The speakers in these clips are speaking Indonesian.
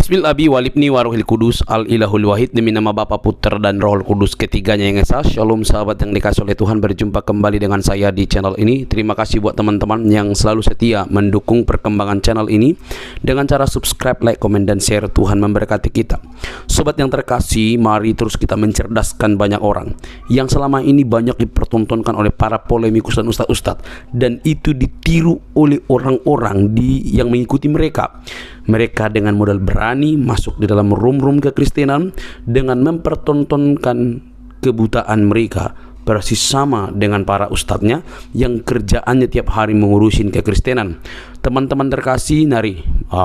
Bismil Abi Walibni Waruhil Kudus Al Ilahul Wahid. Demi nama Bapa, Putra dan Roh Kudus ketiganya yang esa. Shalom sahabat yang dikasih oleh Tuhan, berjumpa kembali dengan saya di channel ini. Terima kasih buat teman-teman yang selalu setia mendukung perkembangan channel ini dengan cara subscribe, like, komen, dan share. Tuhan memberkati kita. Sobat yang terkasih, mari terus kita mencerdaskan banyak orang yang selama ini banyak dipertontonkan oleh para polemikus dan ustadz-ustadz, dan itu ditiru oleh orang-orang yang mengikuti mereka. Mereka dengan modal berani masuk di dalam room-room kekristenan dengan mempertontonkan kebutaan mereka, persis sama dengan para ustadznya yang kerjaannya tiap hari mengurusin kekristenan. Teman-teman terkasih,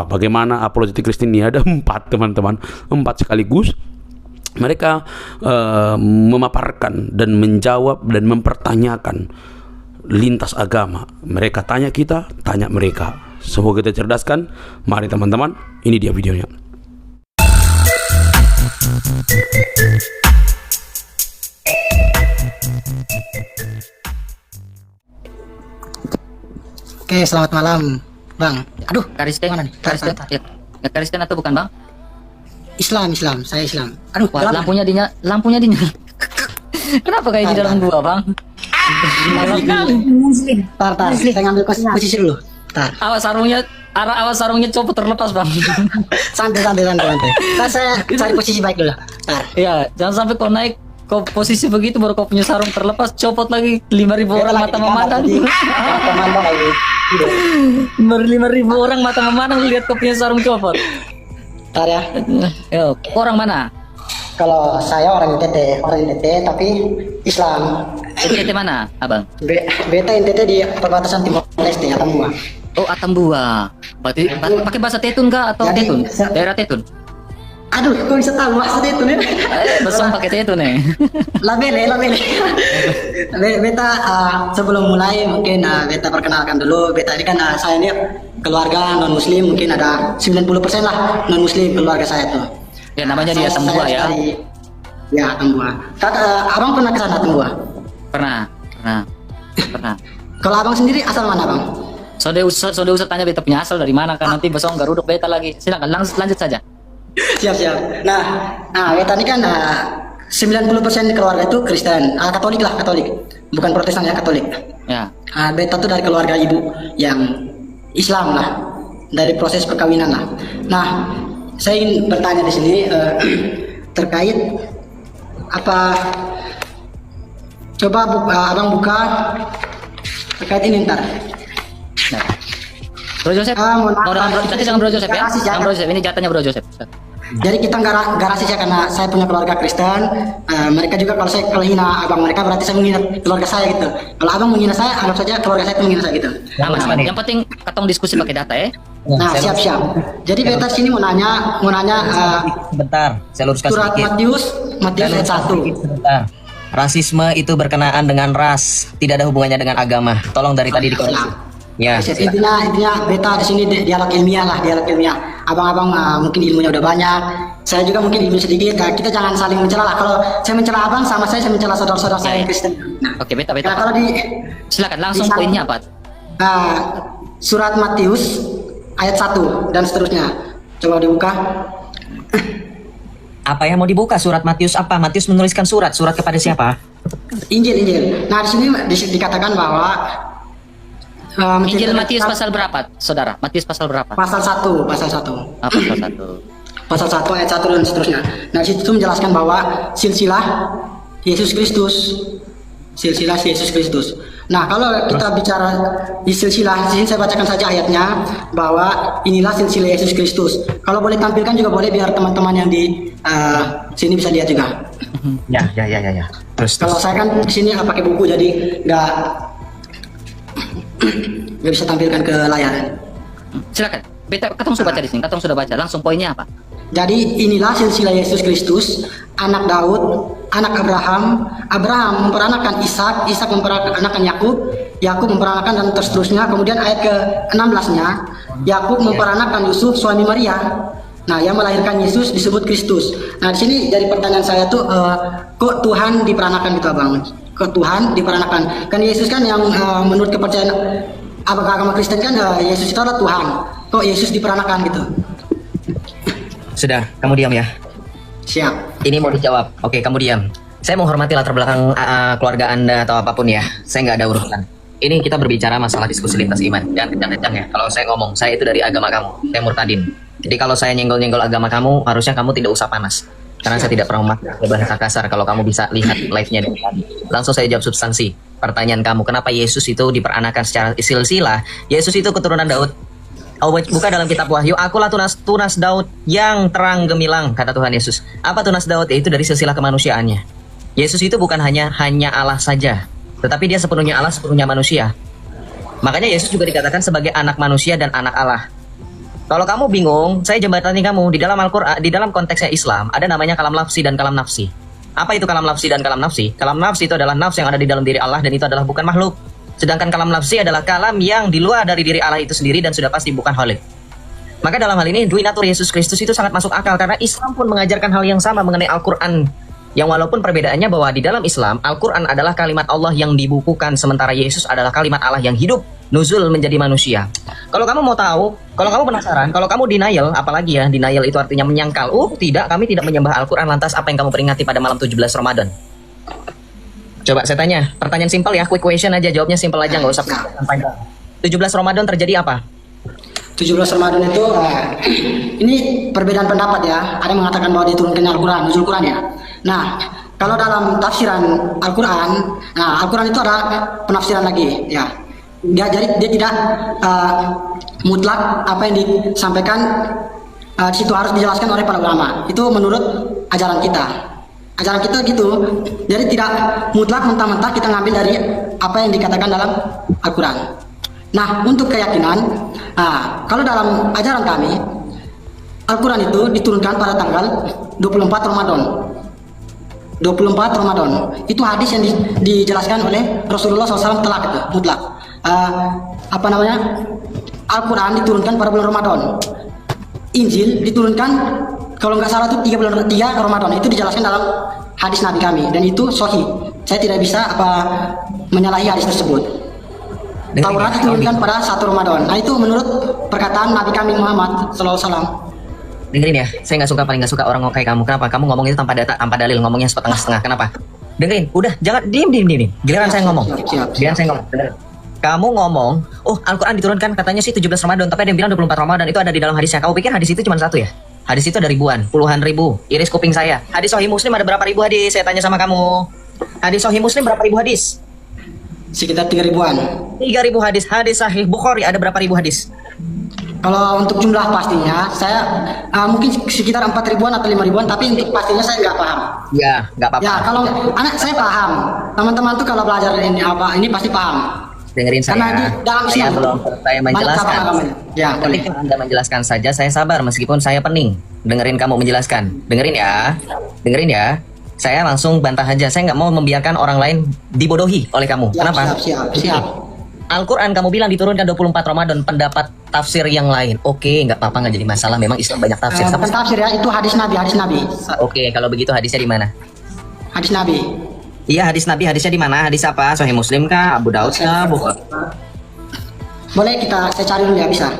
bagaimana apologetik Kristen ini ada 4 teman-teman, 4 sekaligus. Mereka memaparkan dan menjawab dan mempertanyakan lintas agama. Mereka tanya kita, tanya mereka. Semoga kita cerdaskan. Mari teman-teman, ini dia videonya. Oke, selamat malam, Bang. Aduh, Kristen mana nih? Kristen. Ya. Kristen atau bukan, Bang? Islam, saya Islam. Aduh, Wah, lampunya dinyala. Kenapa kayak di dalam gua, Bang? Tar, saya ngambil posisi dulu. Tar. Awas sarungnya copot terlepas, Bang. Santai. Tar, saya cari posisi baik dulu. Tar. Iya, jangan sampai kau naik kau posisi begitu baru kau punya sarung terlepas, copot lagi 5.000 orang mata memandang. Memandang lagi. 5.000 orang mata memandang lihat kau punya sarung copot. Tar ya. Yo, orang mana? Kalau saya orang NTT tapi Islam. NTT mana, Abang? Beta NTT di perbatasan Timor Leste, Atambua. Oh, Atambua. Berarti pakai bahasa Tetun kah atau Jadi, Tetun? Daerah Tetun. Aduh, kok bisa tahu bahasa Tetun ya? Besok pakai Tetun nih. Labele. Beta sebelum mulai mungkin beta perkenalkan dulu. Beta ini kan saya ini keluarga non muslim, mungkin ada 90% lah non muslim keluarga saya tuh. Ya, namanya di Atambua ya. Ya, Atambua. Abang pernah ke sana Atambua? Pernah. Kalau abang sendiri asal mana, Bang? Sudah usah tanya beta punya asal dari mana kan nanti besok garuduk beta lagi. Silakan lanjut saja. Siap. Nah, beta ini kan 90% keluarga itu Kristen, Katolik. Bukan Protestan ya, Katolik. Ya. Beta tuh dari keluarga ibu yang Islam lah, dari proses perkawinan lah. Nah, saya ingin bertanya di sini terkait apa? Coba abang buka terkait ini ntar. Nah. Bro Joseph, nanti jangan Bro Joseph ya. Jangan Bro Joseph, ini jatahnya Bro Joseph. Jadi kita nggak rasis ya, karena saya punya keluarga Kristen. Mereka juga kalau hina abang mereka berarti saya menghina keluarga saya gitu. Kalau abang menghina saya, anggap saja keluarga saya itu menghina saya gitu. Aman. Yang penting katong diskusi pakai data ya. Nah, siap. Jadi beta sini mau nanya Sebentar, saya luruskan surat sedikit. Matius ayat 1. Sebentar. Rasisme itu berkenaan dengan ras, tidak ada hubungannya dengan agama. Tolong dari tadi dikoreksi. Ya. Intinya beta di sini dialog ilmiah. Abang-abang mungkin ilmunya udah banyak. Saya juga mungkin ilmu sedikit. Kita jangan saling mencela lah. Kalau saya mencela abang, sama saya mencela saudara-saudara saya yang Kristen. Nah, Oke, beta. Nah, kalau Silakan langsung poinnya apa? Surat Matius ayat 1 dan seterusnya. Coba dibuka. Apa yang mau dibuka? Surat Matius apa? Matius menuliskan surat kepada siapa? Injil. Nah, di sini dikatakan bahwa Injil Matius pasal berapa, saudara? Matius pasal berapa? Pasal 1. Pasal 1. Pasal 1 ayat 1 dan seterusnya. Nah, di situ menjelaskan bahwa silsilah Yesus Kristus. Nah, kalau kita bicara di silsilah, di sini saya bacakan saja ayatnya bahwa inilah silsilah Yesus Kristus. Kalau boleh tampilkan juga boleh, biar teman-teman yang di sini bisa lihat juga. Ya. Terus. Kalau saya kan di sini pakai buku, jadi nggak bisa tampilkan ke layar. Silakan. Beta katong sudah baca di sini. Katong sudah baca. Langsung poinnya apa? Jadi inilah silsilah Yesus Kristus, anak Daud, anak Abraham. Abraham memperanakan Ishak, Ishak memperanakan Yakub memperanakan dan seterusnya. Kemudian ayat ke-16-nya, Yakub memperanakan Yusuf suami Maria. Nah, yang melahirkan Yesus disebut Kristus. Nah, di sini dari pertanyaan saya tuh, kok Tuhan diperanakan gitu, Abang? Kok Tuhan diperanakan? Kan Yesus kan yang menurut kepercayaan agama Kristen kan Yesus itu adalah Tuhan. Kok Yesus diperanakan gitu? Sudah, kamu diam ya. Siap. Ini mau dijawab. Oke, kamu diam. Saya menghormati latar belakang keluarga Anda atau apapun ya. Saya nggak ada urusan. Ini kita berbicara masalah diskusi lintas iman. Jangan kencang-kencang ya. Kalau saya ngomong, saya itu dari agama kamu. Saya murtadin. Jadi kalau saya nyenggol-nyenggol agama kamu, harusnya kamu tidak usah panas. Karena saya tidak pernah memakai bahasa kasar. Kalau kamu bisa lihat live-nya dari tadi. Langsung saya jawab substansi. Pertanyaan kamu, kenapa Yesus itu diperanakan secara silsilah? Yesus itu keturunan Daud. Oh, buka dalam kitab Wahyu, akulah tunas Daud yang terang gemilang, kata Tuhan Yesus. Apa tunas Daud? Yaitu dari silsilah kemanusiaannya. Yesus itu bukan hanya Allah saja, tetapi dia sepenuhnya Allah, sepenuhnya manusia. Makanya Yesus juga dikatakan sebagai anak manusia dan anak Allah. Kalau kamu bingung, saya jembatani kamu. Di dalam Al-Quran, di dalam konteksnya Islam, ada namanya kalam lafsi dan kalam nafsi. Apa itu kalam lafsi dan kalam nafsi? Kalam nafsi itu adalah nafs yang ada di dalam diri Allah, dan itu adalah bukan makhluk. Sedangkan kalam nafsi adalah kalam yang di luar dari diri Allah itu sendiri dan sudah pasti bukan khalik. Maka dalam hal ini, dui natur Yesus Kristus itu sangat masuk akal, karena Islam pun mengajarkan hal yang sama mengenai Al-Quran. Yang walaupun perbedaannya bahwa di dalam Islam, Al-Quran adalah kalimat Allah yang dibukukan, sementara Yesus adalah kalimat Allah yang hidup, nuzul menjadi manusia. Kalau kamu mau tahu, kalau kamu penasaran, kalau kamu denial, apalagi ya, denial itu artinya menyangkal. Tidak, kami tidak menyembah Al-Quran, lantas apa yang kamu peringati pada malam 17 Ramadan? Coba saya tanya, pertanyaan simpel ya, quick question aja, jawabnya simpel aja, nggak usah panjang. 17 Ramadan terjadi apa? 17 Ramadan itu ini perbedaan pendapat ya. Ada yang mengatakan bahwa diturunkannya Al-Quran, nuzul Quran ya. Nah, kalau dalam tafsiran Al-Quran, nah Al-Quran itu ada penafsiran lagi ya. Jadi dia tidak mutlak apa yang disampaikan di situ harus dijelaskan oleh para ulama. Itu menurut ajaran kita. Ajaran kita gitu. Jadi tidak mutlak mentah-mentah kita ngambil dari apa yang dikatakan dalam Al-Quran. Nah, untuk keyakinan, kalau dalam ajaran kami, Al-Quran itu diturunkan pada tanggal 24 Ramadan. 24 Ramadan. Itu hadis yang dijelaskan oleh Rasulullah SAW telak itu, mutlak. Al-Quran diturunkan pada bulan Ramadan. Injil diturunkan kalau nggak salah itu 3 Ramadan. Itu dijelaskan dalam hadis Nabi kami, dan itu sahih. Saya tidak bisa menyalahi hadis tersebut. Taurat diturunkan pada 1 Ramadan. Nah, itu menurut perkataan Nabi kami Muhammad SAW. Dengerin ya, saya paling nggak suka orang kayak kamu. Kenapa? Kamu ngomong itu tanpa data, tanpa dalil, ngomongnya setengah-setengah. Kenapa? Dengerin, udah, jangan diem. Giliran saya ngomong. Giliran saya ngomong. Dengerin. Kamu ngomong, oh Al-Quran diturunkan katanya sih 17 Ramadan, tapi ada yang bilang 24 Ramadan, itu ada di dalam hadisnya. Kamu pikir hadis itu cuma satu ya? Hadis itu ada ribuan, puluhan ribu. Iris kuping saya. Hadis Sahih Muslim ada berapa ribu hadis? Saya tanya sama kamu. Hadis Sahih Muslim berapa ribu hadis? Sekitar 3.000-an. 3.000 hadis. Hadis Sahih Bukhari ada berapa ribu hadis? Kalau untuk jumlah pastinya, saya mungkin sekitar 4.000-an atau 5.000-an, tapi untuk pastinya saya nggak paham. Ya, nggak apa-apa. Ya, kalau anak saya paham. Teman-teman tuh kalau belajar ini pasti paham. Dengerin saya. Karena di dalam Saya Islam belum selesai menjelaskan. Ya, boleh. Ketika Anda menjelaskan saja, saya sabar meskipun saya pening. Dengerin kamu menjelaskan. Dengerin ya. Saya langsung bantah aja. Saya nggak mau membiarkan orang lain dibodohi oleh kamu. Kenapa? Siap. Al-Quran kamu bilang diturunkan 24 Ramadan, pendapat tafsir yang lain. Oke, nggak apa-apa, nggak jadi masalah. Memang Islam banyak tafsir. Bukan tafsir ya, itu hadis Nabi. Oke, kalau begitu hadisnya di mana? Hadis Nabi. Iya, hadis Nabi, hadisnya di mana? Hadis apa? Sahih Muslim kah? Abu Daud kah? Bukhari? Boleh saya cari dulu ya, bisa.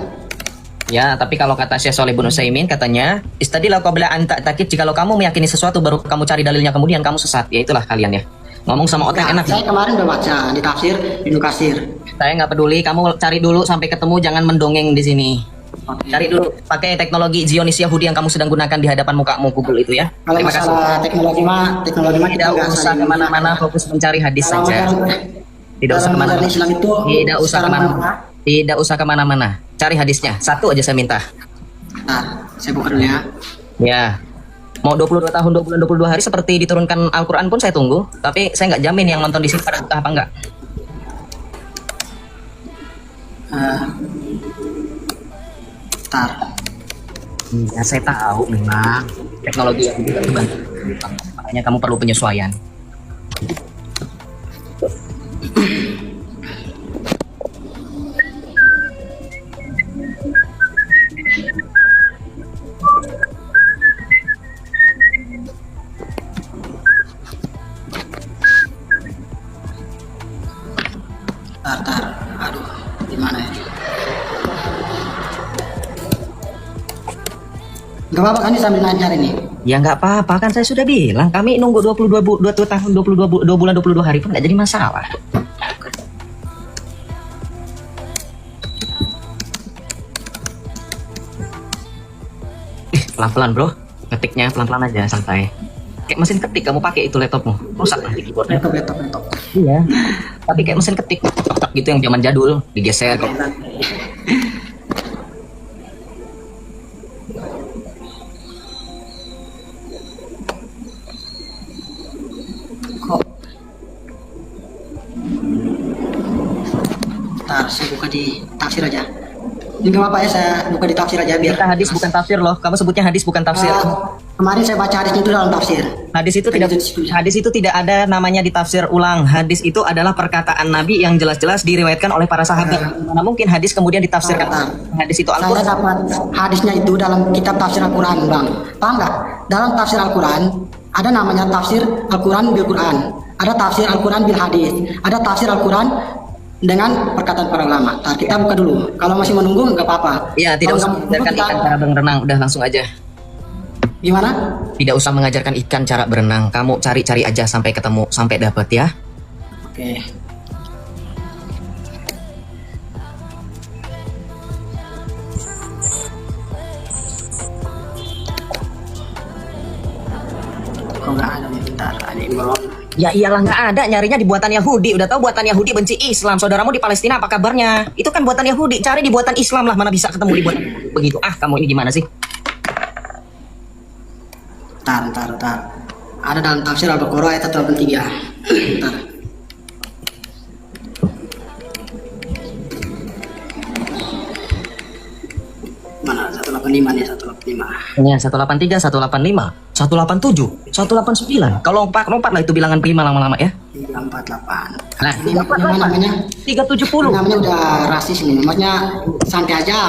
Ya, tapi kalau kata Syekh Shalih bin Utsaimin katanya, istadillah qabla an ta'takid, jikalau kamu meyakini sesuatu baru kamu cari dalilnya kemudian kamu sesat. Ya itulah kalian ya. Ngomong sama otak enak. Saya kemarin udah baca di tafsir Ibnu Katsir. Saya nggak peduli, kamu cari dulu sampai ketemu, jangan mendongeng di sini. Cari dulu, pakai teknologi Zionis Yahudi yang kamu sedang gunakan di hadapan mukamu, Google itu ya. Kalau masalah teknologi mah tidak usah kemana-mana, fokus mencari hadis saja. Tidak usah kemana-mana. Tidak usah kemana-mana. Cari hadisnya, satu aja saya minta. Nah, saya buka dulu ya. Ya, mau 22 tahun, 2 bulan, 22 hari seperti diturunkan Al-Quran pun saya tunggu. Tapi saya nggak jamin yang nonton di sini pada betah apa enggak. Ya saya tahu memang teknologi yang juga bantu. Makanya kamu perlu penyesuaian. Aduh, di mana ya? Gak apa-apa kan ini sambil ngajar ini. Ya nggak apa-apa kan saya sudah bilang kami nunggu 22 tahun 2 bulan 22 hari pun nggak jadi masalah. Pelan-pelan bro, ketiknya pelan-pelan aja santai. Kayak mesin ketik kamu pakai itu laptopmu, rusak nanti keyboardnya. Laptop. Iya. Tapi kayak mesin ketik tok gitu yang zaman jadul digeser kok. Kok? Ntar saya buka di tafsir aja. Ini gak apa-apa ya, saya buka di tafsir aja biar. Kita hadis bukan tafsir loh. Kamu sebutnya hadis bukan tafsir. Kemarin saya baca hadisnya itu dalam tafsir. Hadis itu tidak ada namanya ditafsir ulang. Hadis itu adalah perkataan Nabi yang jelas-jelas diriwayatkan oleh para sahabat. Mana mungkin hadis kemudian ditafsirkan? Hadis itu Saya Al-Qur'an. dapat hadisnya itu dalam kitab tafsir Al-Quran, Bang. Paham nggak? Dalam tafsir Al-Quran ada namanya tafsir Al-Quran bil Quran, ada tafsir Al-Quran bil hadis, ada tafsir Al-Quran dengan perkataan para ulama. Nah, kita buka dulu. Kalau masih menunggu nggak apa-apa. Iya, tidak usah Kalau nggak mengajarkan menunggu, ikan cara berenang, udah langsung aja. Gimana? Tidak usah mengajarkan ikan cara berenang. Kamu cari-cari aja sampai ketemu, sampai dapat ya. Oke. Kok nggak ada nih? Bentar, ada Imron. Ya iyalah nggak ada, nyarinya di buatan Yahudi. Udah tahu buatan Yahudi benci Islam. Saudaramu di Palestina apa kabarnya? Itu kan buatan Yahudi. Cari di buatan Islam lah, mana bisa ketemu di buatan begitu. Ah, kamu ini gimana sih? Bentar. Ada dalam tafsir Al-Baqarah ayat 83. Bentar. Mana 185 nih, 185. Ya, 183, 185, 187, 189. Kalau lompat lah itu bilangan prima lama-lama ya. 348. Nah, Ini namanya 370. namanya udah rasis ini. Maksudnya santai aja.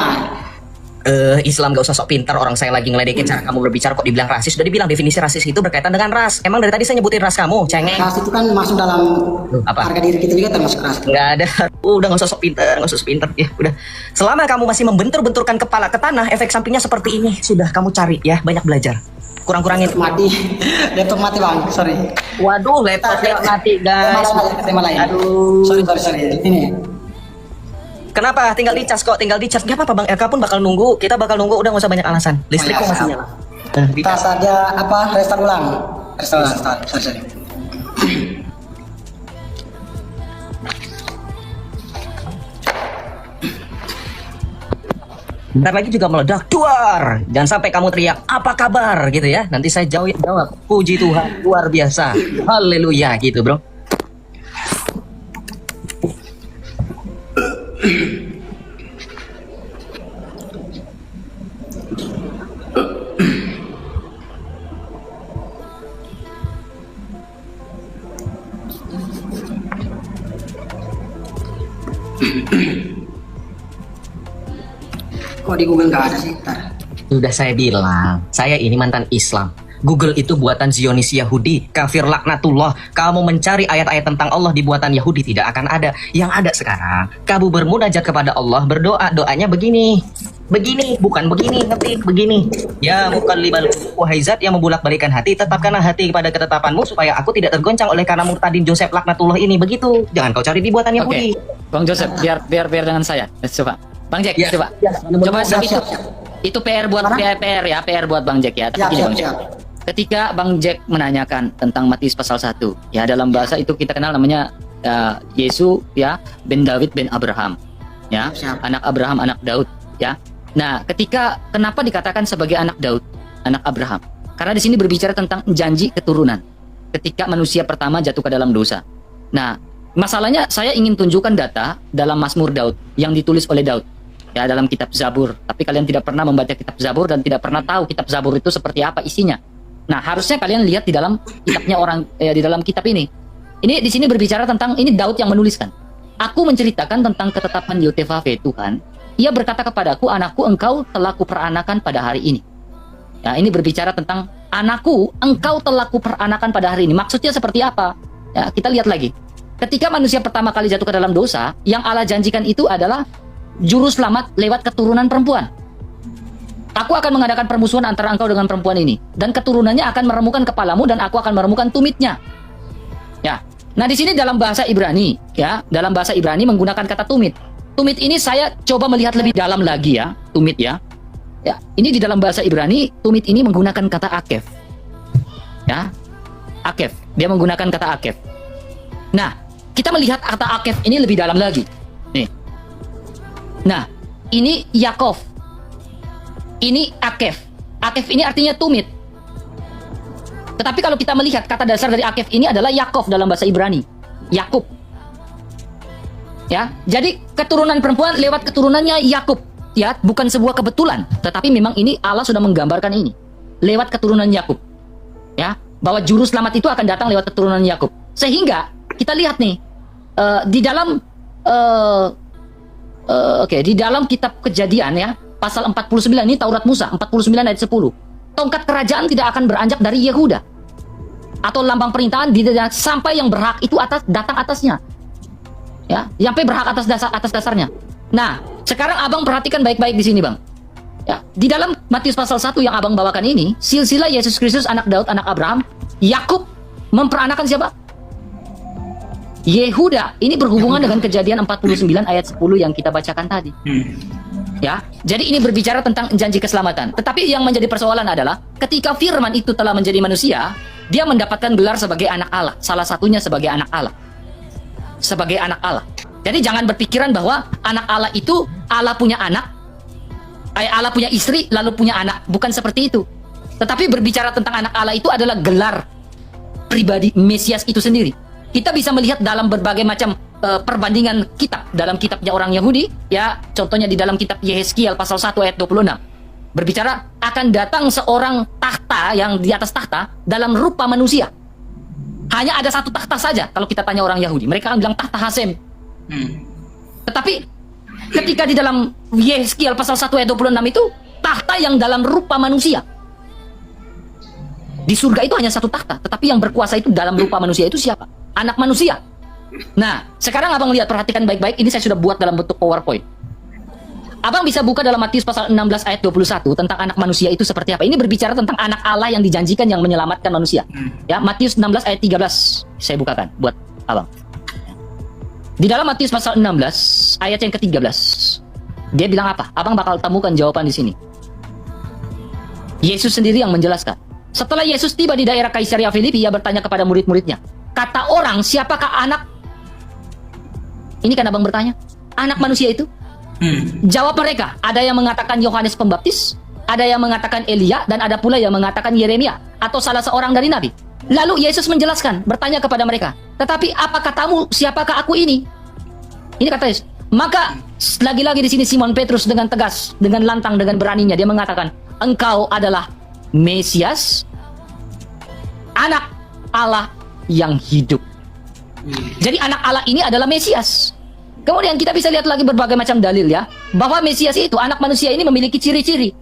Islam gak usah sok pintar, orang saya lagi ngeledekin cara kamu berbicara kok dibilang rasis. Sudah dibilang definisi rasis itu berkaitan dengan ras. Emang dari tadi saya nyebutin ras kamu, cengeng. Ras itu kan masuk dalam Apa? harga diri kita juga termasuk ras. Nggak ada. Udah nggak usah sok pintar, nggak usah sok pintar. Ya udah. Selama kamu masih membentur-benturkan kepala ke tanah, efek sampingnya seperti ini. Sudah kamu cari ya, banyak belajar. Kurang-kurangin. Mati. Laptop mati, Bang. Sorry. Waduh, laptopnya mati guys. Tema lain. Aduh. Sorry. Ini. Kenapa? Tinggal dicas kok, tinggal dicas. Gak apa-apa Bang RK pun bakal nunggu. Kita bakal nunggu, udah nggak usah banyak alasan. Listrik kok masih nyala. Kita saja apa? Restart ulang. Sorry. Bentar lagi juga meledak, duar. Jangan sampai kamu teriak, apa kabar gitu ya. Nanti saya jawab, puji Tuhan, luar biasa. Haleluya gitu bro. Kok di Google nggak ada sih? Ntar. Sudah saya bilang, saya ini mantan Islam. Google itu buatan Zionis Yahudi, kafir laknatullah. Kamu mencari ayat-ayat tentang Allah di buatan Yahudi tidak akan ada. Yang ada sekarang, kamu bermunajat kepada Allah, berdoa, doanya begini. Begini, bukan begini, ngetik begini. Ya mukallibal wahai zat yang membulak-balikan hati, tetapkanlah hati kepada ketetapanmu supaya aku tidak tergoncang oleh karena murtadin Joseph laknatullah ini. Begitu. Jangan kau cari di buatan Yahudi. Bang Joseph, biar dengan saya. Coba. Bang Jack, coba. Coba Siap. itu PR buat PR ya, PR buat Bang Jack ya. Tapi gini, Bang Jack. Ketika Bang Jack menanyakan tentang Matius pasal 1, ya dalam bahasa itu kita kenal namanya Yesus ya bin Daud bin Abraham. Ya, anak Abraham, anak Daud, ya. Nah, kenapa dikatakan sebagai anak Daud, anak Abraham? Karena di sini berbicara tentang janji keturunan. Ketika manusia pertama jatuh ke dalam dosa. Nah, masalahnya saya ingin tunjukkan data dalam Mazmur Daud yang ditulis oleh Daud. Ya, dalam kitab Zabur. Tapi kalian tidak pernah membaca kitab Zabur dan tidak pernah tahu kitab Zabur itu seperti apa isinya. Nah, harusnya kalian lihat di dalam kitabnya di dalam kitab ini. Ini di sini berbicara tentang ini Daud yang menuliskan. Aku menceritakan tentang ketetapan Yotevave Tuhan. Ia berkata kepadaku, anakku, engkau telah kuperanakan pada hari ini. Ya, ini berbicara tentang anakku, engkau telah kuperanakan pada hari ini. Maksudnya seperti apa? Ya, kita lihat lagi. Ketika manusia pertama kali jatuh ke dalam dosa, yang Allah janjikan itu adalah juru selamat lewat keturunan perempuan. Aku akan mengadakan permusuhan antara engkau dengan perempuan ini, dan keturunannya akan meremukkan kepalamu, dan aku akan meremukkan tumitnya. Ya. Nah, di sini dalam bahasa Ibrani, ya, dalam bahasa Ibrani menggunakan kata tumit. Tumit ini saya coba melihat lebih dalam lagi ya, tumit ya. Ya, ini di dalam bahasa Ibrani, tumit ini menggunakan kata akef. Ya. Akef. Dia menggunakan kata akef. Nah, kita melihat kata akef ini lebih dalam lagi. Nih. Nah, ini Yakov. Ini akef. Akef ini artinya tumit. Tetapi kalau kita melihat kata dasar dari akef ini adalah Yakov dalam bahasa Ibrani. Yakub. Ya, jadi keturunan perempuan lewat keturunannya Yakub. Ya, bukan sebuah kebetulan, tetapi memang ini Allah sudah menggambarkan ini lewat keturunan Yakub. Ya, bahwa juru selamat itu akan datang lewat keturunan Yakub. Sehingga kita lihat nih di dalam di dalam kitab Kejadian ya, pasal 49 ini Taurat Musa 49 ayat 10. Tongkat kerajaan tidak akan beranjak dari Yehuda, atau lambang perintahan sampai yang berhak itu datang atasnya. Ya, sampai berhak atas dasarnya. Nah, sekarang Abang perhatikan baik-baik di sini, Bang. Ya, di dalam Matius pasal 1 yang Abang bawakan ini, silsilah Yesus Kristus anak Daud, anak Abraham, Yakub memperanakan siapa? Yehuda. Ini berhubungan dengan Kejadian 49 ayat 10 yang kita bacakan tadi. Ya, jadi ini berbicara tentang janji keselamatan. Tetapi yang menjadi persoalan adalah ketika firman itu telah menjadi manusia, dia mendapatkan gelar sebagai anak Allah. Salah satunya sebagai anak Allah. Sebagai anak Allah. Jadi jangan berpikiran bahwa anak Allah itu Allah punya anak, Allah punya istri lalu punya anak. Bukan seperti itu. Tetapi berbicara tentang anak Allah itu adalah gelar pribadi Mesias itu sendiri. Kita bisa melihat dalam berbagai macam perbandingan kitab, dalam kitabnya orang Yahudi, ya, contohnya di dalam kitab Yehezkiel pasal 1 ayat 26. Berbicara akan datang seorang tahta yang di atas tahta dalam rupa manusia. Hanya ada satu tahta saja kalau kita tanya orang Yahudi. Mereka akan bilang tahta Hasem. Tetapi ketika di dalam Yehezkiel pasal 1 ayat 26 itu, tahta yang dalam rupa manusia. Di surga itu hanya satu tahta, tetapi yang berkuasa itu dalam rupa manusia itu siapa? Anak manusia. Nah, sekarang Abang lihat, perhatikan baik-baik. Ini saya sudah buat dalam bentuk PowerPoint. Abang bisa buka dalam Matius pasal 16 ayat 21 tentang anak manusia itu seperti apa. Ini berbicara tentang anak Allah yang dijanjikan yang menyelamatkan manusia. Ya, Matius 16 ayat 13. Saya bukakan buat Abang. Di dalam Matius pasal 16 ayat yang ke-13. Dia bilang apa? Abang bakal temukan jawaban di sini. Yesus sendiri yang menjelaskan. Setelah Yesus tiba di daerah Kaisaria Filipi, ia bertanya kepada murid-muridnya, kata orang, siapakah anak? Ini kan Abang bertanya, anak manusia itu? Jawab mereka, ada yang mengatakan Yohanes Pembaptis, ada yang mengatakan Elia, dan ada pula yang mengatakan Yeremia, atau salah seorang dari nabi. Lalu Yesus menjelaskan, bertanya kepada mereka, tetapi apa katamu, siapakah aku ini? Ini kata Yesus. Maka lagi-lagi di sini Simon Petrus dengan tegas, dengan lantang, dengan beraninya dia mengatakan, engkau adalah Mesias, anak Allah yang hidup. Jadi anak Allah ini adalah Mesias. Kemudian kita bisa lihat lagi berbagai macam dalil ya, bahwa Mesias itu, anak manusia ini memiliki ciri-ciri.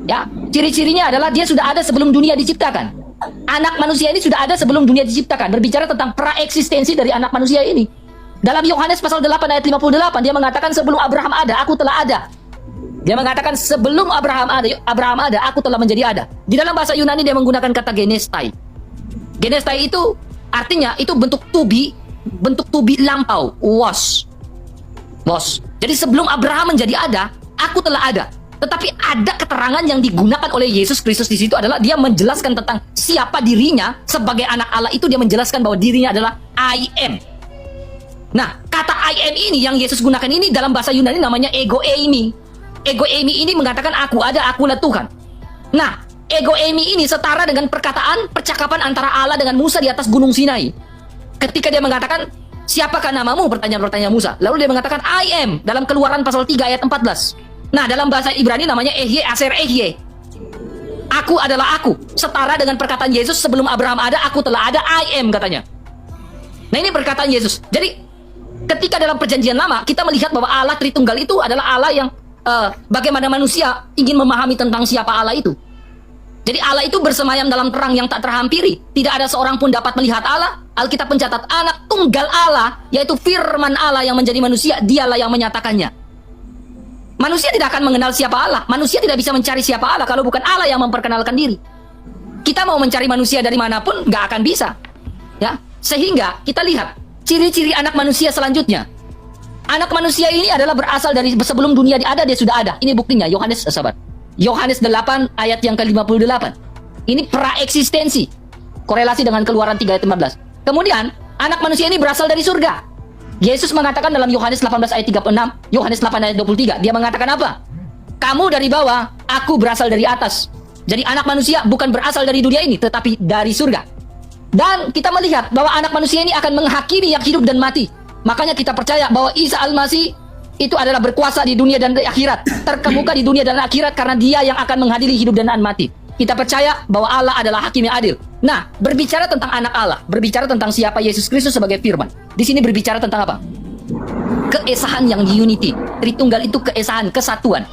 Ya, ciri-cirinya adalah dia sudah ada sebelum dunia diciptakan. Anak manusia ini sudah ada sebelum dunia diciptakan. Berbicara tentang praeksistensi dari anak manusia ini. Dalam Yohanes pasal 8 ayat 58 dia mengatakan sebelum Abraham ada, aku telah ada. Dia mengatakan sebelum Abraham ada, aku telah menjadi ada. Di dalam bahasa Yunani dia menggunakan kata genestai. Genestai itu artinya itu bentuk tubi lampau, was. Jadi sebelum Abraham menjadi ada, aku telah ada. Tetapi ada keterangan yang digunakan oleh Yesus Kristus di situ adalah dia menjelaskan tentang siapa dirinya sebagai anak Allah itu. Dia menjelaskan bahwa dirinya adalah I am. Nah, kata I am ini yang Yesus gunakan ini dalam bahasa Yunani namanya ego eimi. Ego eimi ini mengatakan aku ada, akulah Tuhan. Nah, ego eimi ini setara dengan percakapan antara Allah dengan Musa di atas Gunung Sinai. Ketika dia mengatakan, siapakah namamu? Pertanyaan Musa. Lalu dia mengatakan, I am. Dalam Keluaran pasal 3 ayat 14. Nah, dalam bahasa Ibrani namanya Ehye Aser Ehye. Aku adalah aku. Setara dengan perkataan Yesus, sebelum Abraham ada, aku telah ada, I am katanya. Nah, ini perkataan Yesus. Jadi, ketika dalam perjanjian lama, kita melihat bahwa Allah Tritunggal itu adalah Allah yang bagaimana manusia ingin memahami tentang siapa Allah itu. Jadi Allah itu bersemayam dalam terang yang tak terhampiri. Tidak ada seorang pun dapat melihat Allah. Alkitab mencatat anak tunggal Allah, yaitu firman Allah yang menjadi manusia, dialah yang menyatakannya. Manusia tidak akan mengenal siapa Allah. Manusia tidak bisa mencari siapa Allah kalau bukan Allah yang memperkenalkan diri. Kita mau mencari manusia dari manapun, nggak akan bisa. Ya, sehingga kita lihat ciri-ciri anak manusia selanjutnya. Anak manusia ini adalah berasal dari sebelum dunia ada, dia sudah ada. Ini buktinya, Yohanes 8 ayat yang ke-58. Ini praeksistensi. Korelasi dengan Keluaran 3 ayat 15. Kemudian, anak manusia ini berasal dari surga. Yesus mengatakan dalam Yohanes 18 ayat 36, Yohanes 8 ayat 23, dia mengatakan apa? Kamu dari bawah, aku berasal dari atas. Jadi anak manusia bukan berasal dari dunia ini, tetapi dari surga. Dan kita melihat bahwa anak manusia ini akan menghakimi yang hidup dan mati. Makanya kita percaya bahwa Isa Al-Masih itu adalah berkuasa di dunia dan di akhirat. Terkemuka di dunia dan akhirat karena dia yang akan menghadiri hidup dan mati. Kita percaya bahwa Allah adalah hakim yang adil. Nah, berbicara tentang anak Allah, berbicara tentang siapa Yesus Kristus sebagai firman. Di sini berbicara tentang apa? Keesahan yang unity. Tritunggal itu keesahan, kesatuan.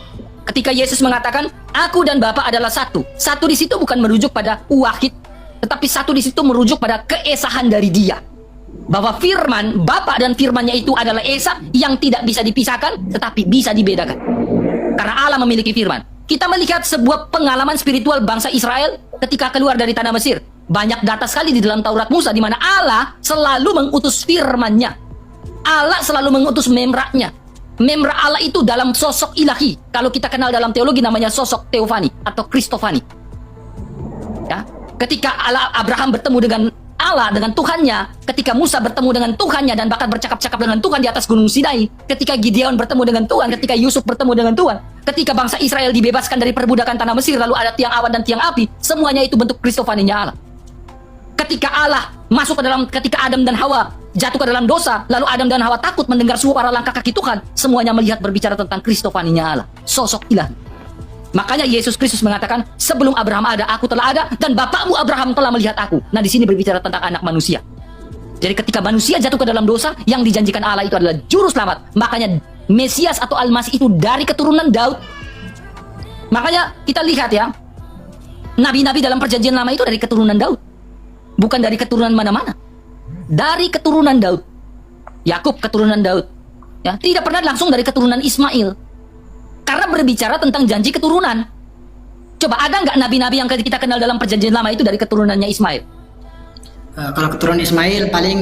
Ketika Yesus mengatakan, aku dan Bapa adalah satu. Satu di situ bukan merujuk pada wahid, tetapi satu di situ merujuk pada keesahan dari dia. Bahwa firman, Bapa dan firmannya itu adalah esa yang tidak bisa dipisahkan, tetapi bisa dibedakan. Karena Allah memiliki firman. Kita melihat sebuah pengalaman spiritual bangsa Israel ketika keluar dari tanah Mesir. Banyak data sekali di dalam Taurat Musa di mana Allah selalu mengutus firman-Nya. Allah selalu mengutus memraknya. Memra Allah itu dalam sosok ilahi. Kalau kita kenal dalam teologi namanya sosok Theophany atau Christophany. Ya, ketika Abraham bertemu dengan Allah, dengan Tuhannya, ketika Musa bertemu dengan Tuhannya dan bahkan bercakap-cakap dengan Tuhan di atas gunung Sinai, ketika Gideon bertemu dengan Tuhan, ketika Yusuf bertemu dengan Tuhan, ketika bangsa Israel dibebaskan dari perbudakan tanah Mesir, lalu ada tiang awan dan tiang api, semuanya itu bentuk Kristofaninya Allah. Ketika Allah masuk ke dalam, ketika Adam dan Hawa jatuh ke dalam dosa, lalu Adam dan Hawa takut mendengar suara langkah kaki Tuhan, semuanya melihat berbicara tentang Kristofaninya Allah, sosok ilahi. Makanya Yesus Kristus mengatakan, sebelum Abraham ada, aku telah ada, dan bapakmu Abraham telah melihat aku. Nah, di sini berbicara tentang anak manusia. Jadi ketika manusia jatuh ke dalam dosa, yang dijanjikan Allah itu adalah juru selamat. Makanya Mesias atau Al-Masih itu dari keturunan Daud. Makanya kita lihat ya, nabi-nabi dalam perjanjian lama itu dari keturunan Daud. Bukan dari keturunan mana-mana. Dari keturunan Daud. Yakub keturunan Daud. Ya, tidak pernah langsung dari keturunan Ismail. Karena berbicara tentang janji keturunan. Coba ada nggak nabi-nabi yang kita kenal dalam perjanjian lama itu dari keturunannya Ismail? Kalau keturunan Ismail paling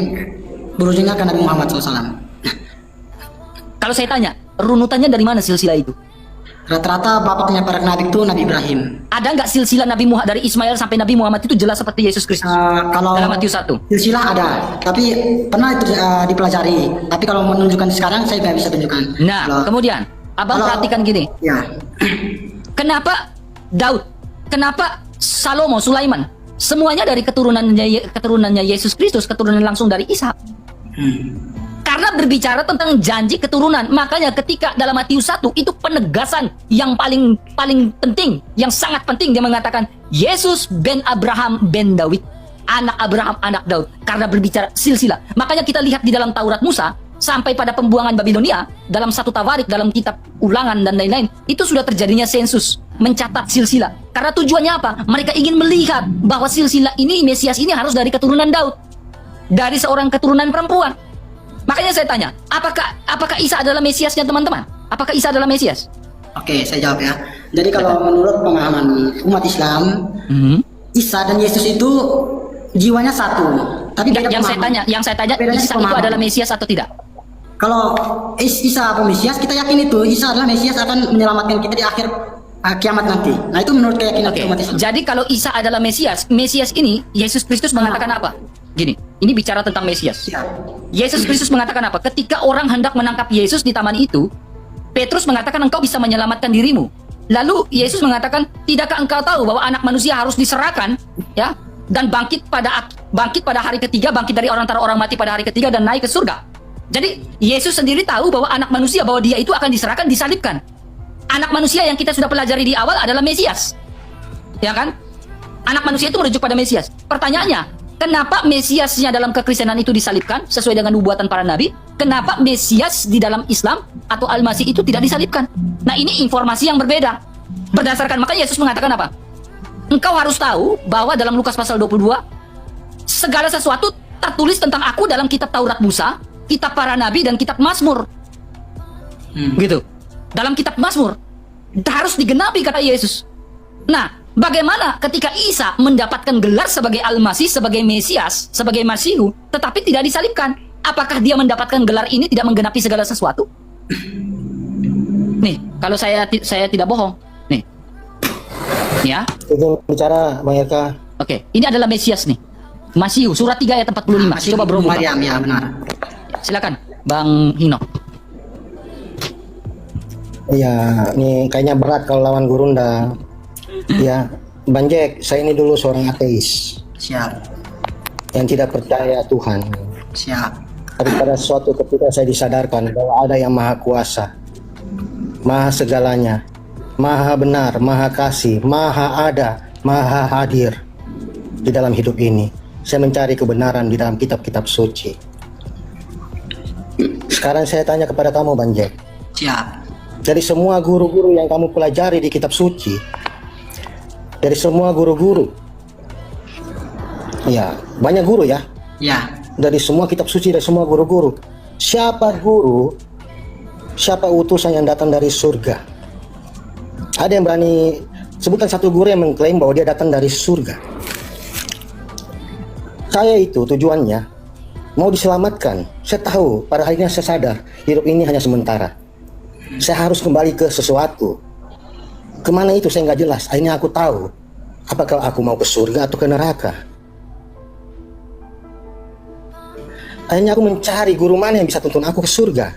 berujungnya ke Nabi Muhammad SAW. Kalau saya tanya, runutannya dari mana silsilah itu? Rata-rata bapaknya para nabi itu Nabi Ibrahim. Ada nggak silsilah Nabi Muhammad dari Ismail sampai Nabi Muhammad itu jelas seperti Yesus Kristus? Kalau dalam Matius 1. silsilah ada, tapi pernah itu dipelajari. Tapi kalau menunjukkan sekarang saya nggak bisa tunjukkan. Nah, kemudian Abang perhatikan gini. Ya. Kenapa Daud? Kenapa Salomo, Sulaiman? Semuanya dari keturunannya Yesus Kristus, keturunan langsung dari Ishak. Karena berbicara tentang janji keturunan. Makanya ketika dalam Matius 1 itu penegasan yang paling penting, yang sangat penting, dia mengatakan Yesus ben Abraham ben Daud. Anak Abraham, anak Daud. Karena berbicara silsilah. Makanya kita lihat di dalam Taurat Musa sampai pada pembuangan Babilonia, dalam satu Tawarik, dalam kitab Ulangan dan lain-lain, itu sudah terjadinya sensus, mencatat silsilah. Karena tujuannya apa? Mereka ingin melihat bahwa silsilah ini, Mesias ini harus dari keturunan Daud, dari seorang keturunan perempuan. Makanya saya tanya, apakah Isa adalah Mesiasnya teman-teman? Apakah Isa adalah Mesias? Oke, saya jawab ya. Jadi kalau menurut pemahaman umat Islam, Isa dan Yesus itu jiwanya satu. Tapi yang saya tanya, Isa itu adalah Mesias atau tidak? Kalau Isa apa Mesias, kita yakin itu Isa adalah Mesias akan menyelamatkan kita di akhir kiamat nanti. Nah, itu menurut keyakinan umat Islam. Jadi kalau Isa adalah Mesias ini Yesus Kristus mengatakan apa? Gini, ini bicara tentang Mesias. Ya. Yesus Kristus mengatakan apa? Ketika orang hendak menangkap Yesus di taman itu, Petrus mengatakan engkau bisa menyelamatkan dirimu. Lalu Yesus mengatakan, tidakkah engkau tahu bahwa anak manusia harus diserahkan, ya, dan bangkit pada hari ketiga, bangkit dari antara orang mati pada hari ketiga dan naik ke surga. Jadi Yesus sendiri tahu bahwa anak manusia, bahwa dia itu akan diserahkan, disalibkan. Anak manusia yang kita sudah pelajari di awal adalah Mesias, ya kan? Anak manusia itu merujuk pada Mesias. Pertanyaannya, kenapa Mesiasnya dalam kekristenan itu disalibkan sesuai dengan nubuatan para nabi? Kenapa Mesias di dalam Islam atau Al-Masih itu tidak disalibkan? Nah, ini informasi yang berbeda. Berdasarkan, maka Yesus mengatakan apa? Engkau harus tahu bahwa dalam Lukas pasal 22, segala sesuatu tertulis tentang aku dalam kitab Taurat Musa, kitab para nabi, dan kitab Mazmur. Gitu. dalam kitab Mazmur harus digenapi kata Yesus. Nah, bagaimana ketika Isa mendapatkan gelar sebagai Al-Masih, sebagai Mesias, sebagai Masihu, tetapi tidak disalibkan? Apakah dia mendapatkan gelar ini tidak menggenapi segala sesuatu? Nih, kalau saya tidak bohong. Nih. Ya. Izin bicara, Bang Eka. Oke, ini adalah Mesias nih. Masihu, surat 3 ayat 45. Coba bro buka. Maryam, ya benar. Silakan, Bang Hino. Ya, ini kayaknya berat kalau lawan Gurunda. Ya, Bang Jack, saya ini dulu seorang ateis Siap, yang tidak percaya Tuhan. siap. Tapi pada suatu ketika saya disadarkan bahwa ada yang maha kuasa, maha segalanya, maha benar, maha kasih, maha ada, maha hadir di dalam hidup ini. Saya mencari kebenaran di dalam kitab-kitab suci. Sekarang saya tanya kepada kamu, Bang Jack. Siap. Dari semua guru-guru yang kamu pelajari di kitab suci, dari semua guru-guru, ya banyak guru ya, Ya. dari semua kitab suci, dari semua guru-guru, siapa guru, siapa utusan yang datang dari surga? Ada yang berani sebutkan satu guru yang mengklaim bahwa dia datang dari surga? Saya itu tujuannya mau diselamatkan. Saya tahu pada akhirnya saya sadar hidup ini hanya sementara. Saya harus kembali ke sesuatu. Kemana itu saya nggak jelas. Akhirnya aku tahu apakah aku mau ke surga atau ke neraka. Akhirnya aku mencari guru mana yang bisa tuntun aku ke surga.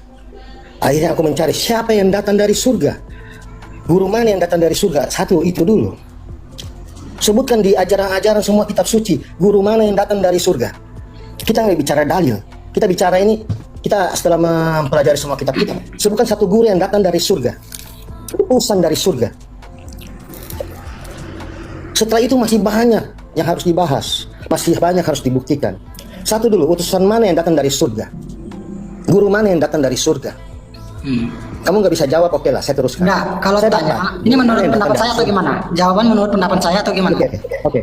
Akhirnya aku mencari siapa yang datang dari surga. Guru mana yang datang dari surga. Satu itu dulu. Sebutkan di ajaran-ajaran semua kitab suci, guru mana yang datang dari surga. Kita nggak bicara dalil. Kita bicara ini, kita setelah mempelajari semua kitab-kitab, sebutkan satu guru yang datang dari surga. Utusan dari surga. Setelah itu masih banyak yang harus dibahas. Masih banyak harus dibuktikan. Satu dulu, utusan mana yang datang dari surga? Guru mana yang datang dari surga? Kamu nggak bisa jawab, oke lah, saya teruskan. Enggak, kalau Saya tanya, dapat. ini menurut Guru mana yang pendapat datang saya dari atau surga? gimana? Jawaban menurut pendapat saya atau gimana? Oke.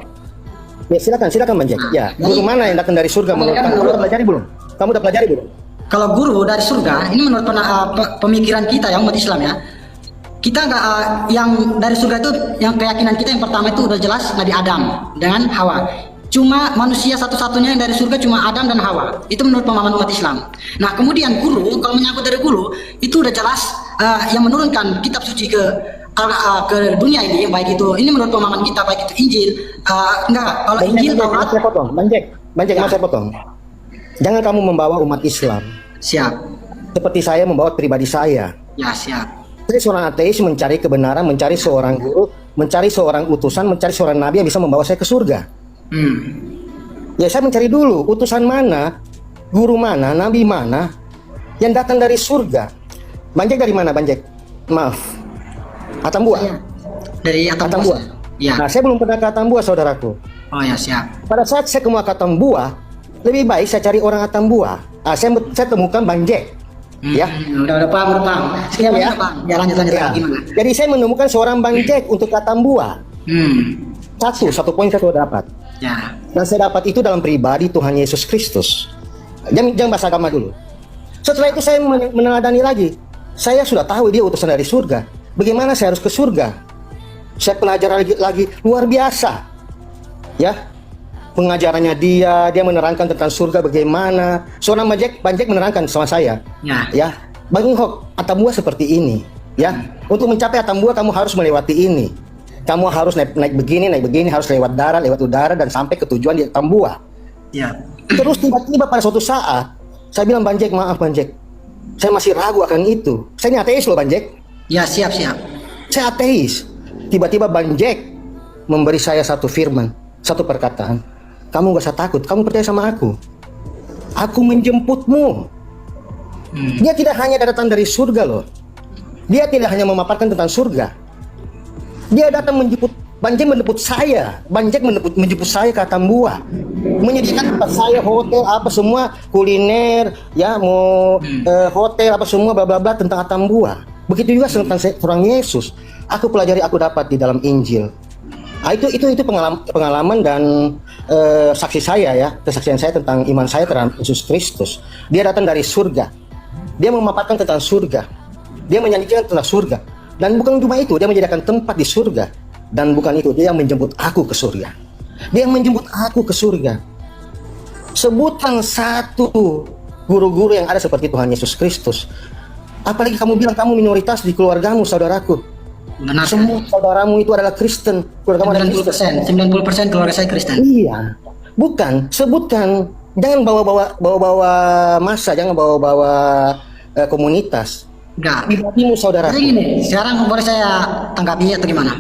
Ya, silakan Bang Jack. Ya, guru mana yang datang dari surga menurut kamu? Kamu udah pelajari belum? Kamu udah pelajari belum? Kalau guru dari surga, ini menurut pemikiran kita yang umat Islam ya. Kita nggak yang dari surga itu, yang keyakinan kita yang pertama itu udah jelas Nabi Adam dengan Hawa. Cuma manusia satu-satunya yang dari surga cuma Adam dan Hawa. Itu menurut pemahaman umat Islam. Nah, kemudian guru, kalau menyangkut dari guru, itu udah jelas yang menurunkan kitab suci ke dunia ini, baik itu ini menurut pemahaman kita, baik itu Injil, enggak, kalau Injil Taurat. Saya potong, Bang Jack, Ya. saya potong. Jangan kamu membawa umat Islam Siap. seperti saya membawa pribadi saya. Ya, siap. Saya seorang ateis mencari kebenaran, mencari seorang guru, mencari seorang utusan, mencari seorang nabi yang bisa membawa saya ke surga. Ya, saya mencari dulu utusan mana, guru mana, nabi mana yang datang dari surga. Bang Jack dari mana, Bang Jack? Maaf. Atambua. Saya dari Atambua. Ya. Nah, saya belum pernah ke Atambua, saudaraku. Oh ya, siap. Pada saat saya ke Atambua, lebih baik saya cari orang Atambua. Saya temukan Bang Jack. Ya. Udah paham. Siap ya, Bang. Ya, lanjut Ya. gimana? Jadi saya menemukan seorang Bang Jack untuk Atambua. Satu poin saya sudah dapat. Ya. Dan saya dapat itu dalam pribadi Tuhan Yesus Kristus. Jangan bahas agama dulu. Setelah itu saya meneladani lagi. Saya sudah tahu dia utusan dari surga. Bagaimana saya harus ke surga? Saya pelajari lagi luar biasa. Ya. Pengajarannya dia menerangkan tentang surga bagaimana. Seorang Bang Jack menerangkan sama saya. Ya. Bang Hok, Atambua seperti ini. Ya. Untuk mencapai Atambua kamu harus melewati ini. Kamu harus naik begini, harus lewat darat, lewat udara, dan sampai ke tujuan di Atambua. Ya. Terus tiba-tiba pada suatu saat, saya bilang, Bang Jack, maaf Bang Jack, saya masih ragu akan itu. Saya ini ateis loh Bang Jack. Ya, siap. Saya ateis. Tiba-tiba Bang Jack memberi saya satu firman, satu perkataan. Kamu gak usah takut, kamu percaya sama aku. Aku menjemputmu. Dia tidak hanya datang dari surga loh. Dia tidak hanya memaparkan tentang surga. Dia datang menjemput, Bang Jack menjemput saya. Bang Jack menjemput saya ke Atambua. Menyediakan tempat saya, hotel, apa semua, kuliner, ya mau hotel, apa semua, bla bla bla tentang Atambua. Begitu juga tentang seorang Yesus. Aku pelajari, aku dapat di dalam Injil. Nah, itu pengalaman dan saksi saya ya, kesaksian saya tentang iman saya terhadap Yesus Kristus. Dia datang dari surga. Dia memaparkan tentang surga. Dia menjanjikan tentang surga. Dan bukan cuma itu, dia menyediakan tempat di surga. Dan bukan itu, dia menjemput aku ke surga. Dia menjemput aku ke surga. Sebutkan satu guru-guru yang ada seperti Tuhan Yesus Kristus. Apalagi kamu bilang kamu minoritas di keluargamu, saudaraku. Benar. Semua saudaramu itu adalah Kristen. Keluargamu adalah Kristen. 90% keluarga saya Kristen. Iya. Bukan, sebutkan. Jangan bawa-bawa massa, jangan bawa-bawa komunitas. Enggak. Pribadimu, saudara. Jadi gini, sekarang boleh saya tanggapi atau gimana?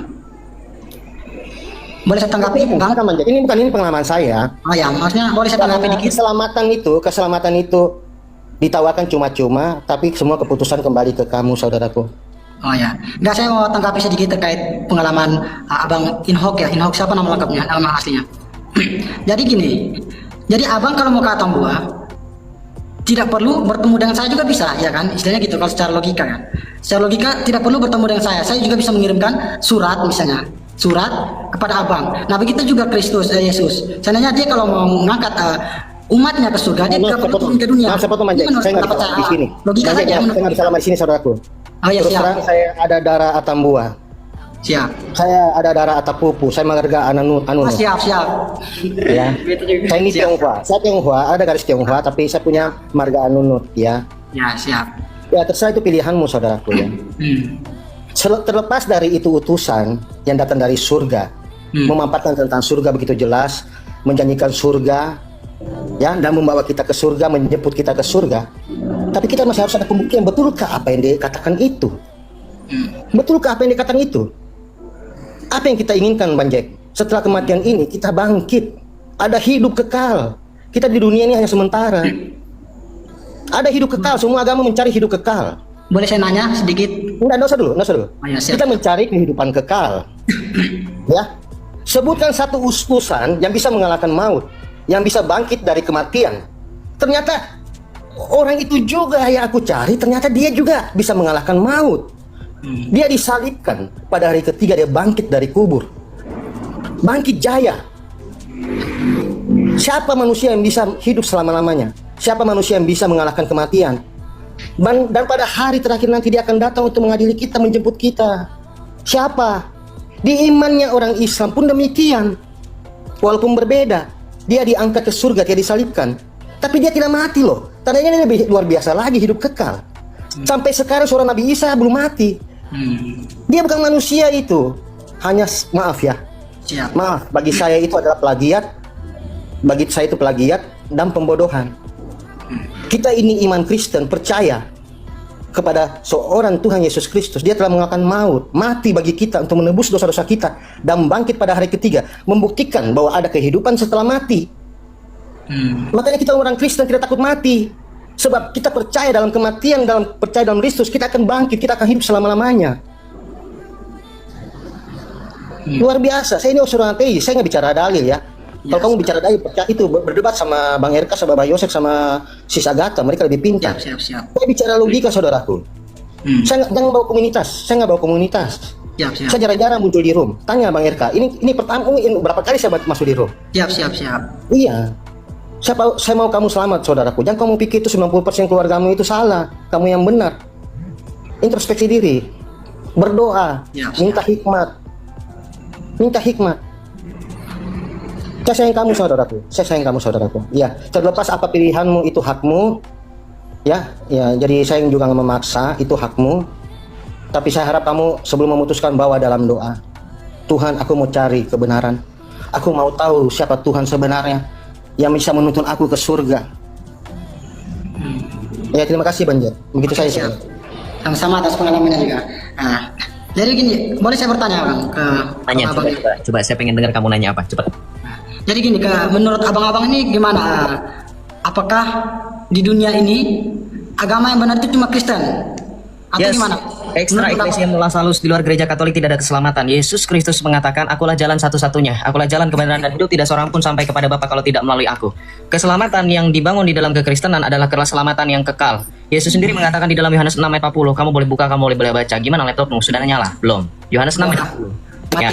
Boleh saya tanggapi, Bang? Ini bukan ini pengalaman saya. Oh ya, maksudnya boleh saya tanggapi dikit? Keselamatan itu ditawarkan cuma-cuma, tapi semua keputusan kembali ke kamu, saudaraku. Oh ya, enggak, saya mau tanggapi sedikit terkait pengalaman Abang Inhok ya. Inhok siapa nama lengkapnya, nama aslinya? Jadi gini, jadi Abang kalau mau ke Atambua, tidak perlu bertemu dengan saya juga bisa, ya kan? Istilahnya gitu kalau secara logika kan. Secara logika tidak perlu bertemu dengan saya. Saya juga bisa mengirimkan surat misalnya, surat kepada Abang. Nah begitu juga Kristus, Yesus. Seandainya dia kalau mau mengangkat umatnya ke surga, dia tidak perlu turun ke dunia. Maaf, saya potong aja. Saya nggak bisa di sini. Logika saja. Saya nggak bisa lama di sini, saudaraku. Oh ya, Terus siap. terang saya ada darah Atambua. Siap. Saya ada darah Atapupu. Saya marga anu. Oh, siap. Ya. Saya ini Tionghoa. Saya Tionghoa, ada garis Tionghoa, tapi saya punya marga Anunut, ya. Ya, siap. Ya, terserah itu pilihanmu, saudaraku, ya. Terlepas dari itu utusan yang datang dari surga, memaparkan tentang surga begitu jelas, menjanjikan surga, ya, dan membawa kita ke surga, menjemput kita ke surga. Tapi kita masih harus ada pembuktian, betulkah apa yang dikatakan itu? Betulkah apa yang dikatakan itu? Apa yang kita inginkan, Bang Jack? Setelah kematian ini kita bangkit, ada hidup kekal. Kita di dunia ini hanya sementara. Ada hidup kekal, semua agama mencari hidup kekal. Boleh saya nanya sedikit? Enggak usah dulu. Oh, ya, siap. Kita mencari kehidupan kekal. Ya. Sebutkan satu utusan yang bisa mengalahkan maut, yang bisa bangkit dari kematian. Ternyata orang itu juga yang aku cari, ternyata dia juga bisa mengalahkan maut. Dia disalibkan, pada hari ketiga dia bangkit dari kubur. Bangkit jaya. Siapa manusia yang bisa hidup selama-lamanya? Siapa manusia yang bisa mengalahkan kematian? Dan pada hari terakhir nanti dia akan datang untuk mengadili kita, menjemput kita. Siapa? Di imannya orang Islam pun demikian. Walaupun berbeda, dia diangkat ke surga, dia disalibkan. Tapi dia tidak mati loh. Tandanya ini lebih luar biasa lagi, hidup kekal. Sampai sekarang seorang Nabi Isa belum mati. Dia bukan manusia itu. Hanya, maaf ya. Siap. Maaf, bagi saya itu adalah plagiat. Bagi saya itu plagiat dan pembodohan. Kita ini iman Kristen, percaya kepada seorang Tuhan Yesus Kristus. Dia telah mengalahkan maut, mati bagi kita untuk menebus dosa-dosa kita, dan bangkit pada hari ketiga, membuktikan bahwa ada kehidupan setelah mati. Makanya kita orang Kristen tidak takut mati, sebab kita percaya dalam kematian, percaya dalam Kristus, kita akan bangkit, kita akan hidup selama-lamanya. Luar biasa. Saya ini seorang ateis, saya nggak bicara dalil ya. Kalau kamu bicara dalil, itu berdebat sama Bang Erka, sama Bang Yosef, sama Sis Agatha, mereka lebih pintar. Siap. Saya bicara logika, saudaraku. Saya jangan bawa komunitas, saya nggak bawa komunitas. Siap. Saya jarang-jarang muncul di room. Tanya Bang Erka, ini pertama, ini berapa kali saya masuk di room? Siap. Iya. Saya mau kamu selamat, saudaraku. Jangan kamu pikir itu 90% keluargamu itu salah. Kamu yang benar. Introspeksi diri. Berdoa. Minta hikmat. Saya sayang kamu, saudaraku. Ya, terlepas apa pilihanmu, itu hakmu. Ya. Jadi saya juga nggak memaksa, itu hakmu. Tapi saya harap kamu sebelum memutuskan bawa dalam doa. Tuhan, aku mau cari kebenaran. Aku mau tahu siapa Tuhan sebenarnya yang bisa menuntun aku ke surga. Ya, terima kasih Bang Jet. Begitu saya. Sama-sama atas pengalamannya juga. Nah, jadi gini, boleh saya bertanya Bang ke Tanya, abang? coba saya pengen dengar kamu nanya apa, cepat. Jadi gini, menurut abang-abang ini gimana? Apakah di dunia ini agama yang benar itu cuma Kristen? Atau gimana? Ekstra Ecclesia Mula Salus di luar gereja Katolik tidak ada keselamatan. Yesus Kristus mengatakan, akulah jalan satu-satunya. Akulah jalan kebenaran dan hidup, tidak seorang pun sampai kepada Bapa kalau tidak melalui aku. Keselamatan yang dibangun di dalam kekristenan adalah keselamatan yang kekal. Yesus sendiri mengatakan di dalam Yohanes 6 ayat 40, kamu boleh buka, kamu boleh baca. Gimana laptopmu? Sudah nyala? Belum. Yohanes 6 ayat 40. Ya.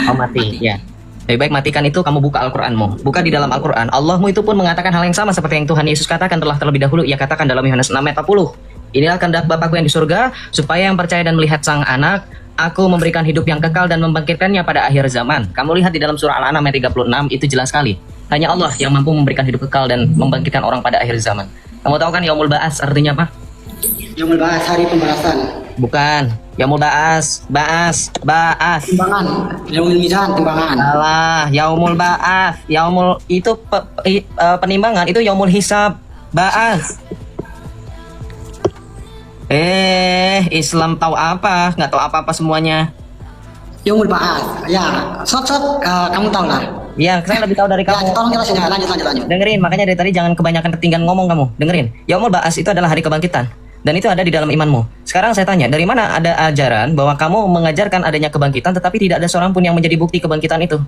Oh, mati. Ya. Lebih baik matikan itu, kamu buka Al-Quranmu. Buka di dalam Al-Quran. Allahmu itu pun mengatakan hal yang sama seperti yang Tuhan Yesus katakan telah terlebih dahulu. Ia katakan dalam Yohanes 6 ayat 40. Inilah kehendak Bapakku yang di surga, supaya yang percaya dan melihat sang anak, aku memberikan hidup yang kekal dan membangkitkannya pada akhir zaman. Kamu lihat di dalam surah Al-An'am ayat 36, itu jelas sekali. Hanya Allah yang mampu memberikan hidup kekal dan membangkitkan orang pada akhir zaman. Kamu tahu kan Yaumul Ba'ats artinya apa? Yaumul Ba'ats, hari pembalasan. Bukan. Yaumul Ba'ats. Ba'as. Timbangan. Yaumul Mizan, timbangan. Salah. Yaumul Ba'ats. Yaumul itu penimbangan, itu Yaumul Hisab. Ba'as. Islam tahu apa? Nggak tahu apa-apa semuanya. Yaumul Ba'ats. Ya, kamu tahu lah. Ya, saya lebih tahu dari Ya, kamu. tolong jelasin ya. Lanjut. Dengerin, makanya dari tadi jangan kebanyakan ketinggian ngomong kamu. Dengerin. Yaumul Ba'ats itu adalah hari kebangkitan. Dan itu ada di dalam imanmu. Sekarang saya tanya, dari mana ada ajaran bahwa kamu mengajarkan adanya kebangkitan tetapi tidak ada seorang pun yang menjadi bukti kebangkitan itu?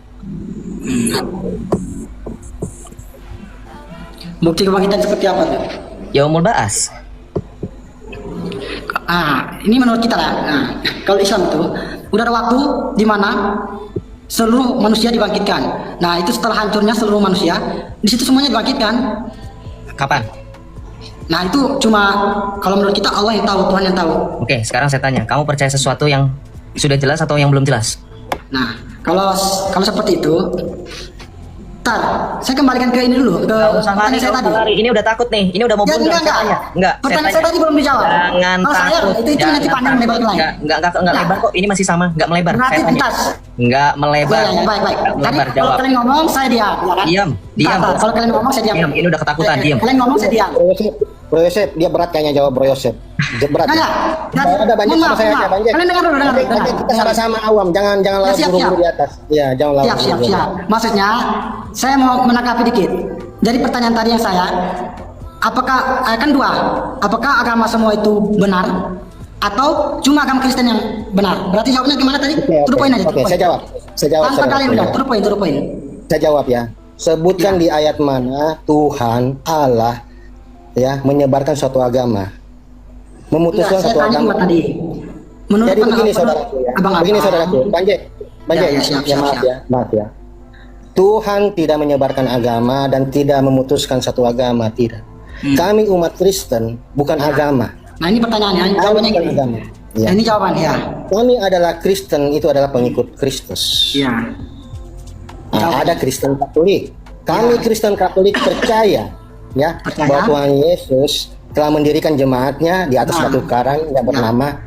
Bukti kebangkitan seperti apa tuh? Yaumul Ba'ats. Ini menurut kita lah. Kalau Islam itu udah ada waktu di mana seluruh manusia dibangkitkan. Nah, itu setelah hancurnya seluruh manusia, di situ semuanya dibangkitkan. Kapan? Nah, itu cuma kalau menurut kita Allah yang tahu, Tuhan yang tahu. Oke, sekarang saya tanya, kamu percaya sesuatu yang sudah jelas atau yang belum jelas? Nah, kalau seperti itu, saya kembalikan ke ini dulu, ke pertanyaan saya tadi. Ini udah takut nih, ini udah mau Ya, bundar. enggak. Pertanyaan saya tadi belum dijawab. Jangan Kalau saya, takut. itu nanti panjang lebar lain. Enggak lebar kok. Ini masih sama, enggak melebar. Berarti Saya tanya. tuntas. Enggak melebar. Baik. Tadi Melebar, kalau jawab. kalian ngomong, saya diam. Ya kan? Diam. Kalau kalian ngomong, saya diam. Diam, ini udah ketakutan, diam. Kalian ngomong, saya diam. Bro Yosef, dia berat kayaknya jawab Bro Yosef. Berat. Enggak. Ada banyak sama saya aja, banyak. Kalian dengar dulu. Kita sama-sama awam, jangan lawan siap. buru-buru di atas. Iya, jangan lawan. Siap. Maksudnya, saya mau menanggapi dikit. Jadi pertanyaan tadi yang saya, apakah kan dua, apakah agama semua itu benar atau cuma agama Kristen yang benar? Berarti jawabnya gimana tadi? To the point aja. Oke, saya jawab. Tanpa kalian udah, to the point. Saya jawab ya. Sebutkan di ayat mana Tuhan Allah ya menyebarkan suatu agama, memutuskan Enggak, suatu saya tanya agama. buat tadi. Menurut Jadi begini saudaraku ya. Begini saudaraku, Banjek, siap. maaf ya. Tuhan tidak menyebarkan agama dan tidak memutuskan satu agama, tidak. Kami umat Kristen bukan agama. Nah, ini pertanyaannya, jawabannya bukan gini. agama. Ya. Nah, ini jawaban ya. Kami adalah Kristen, itu adalah pengikut Kristus. Iya. Ada Kristen Katolik. Kami Kristen Katolik percaya ya bahwa Tuhan Yesus telah mendirikan jemaatnya di atas batu karang yang bernama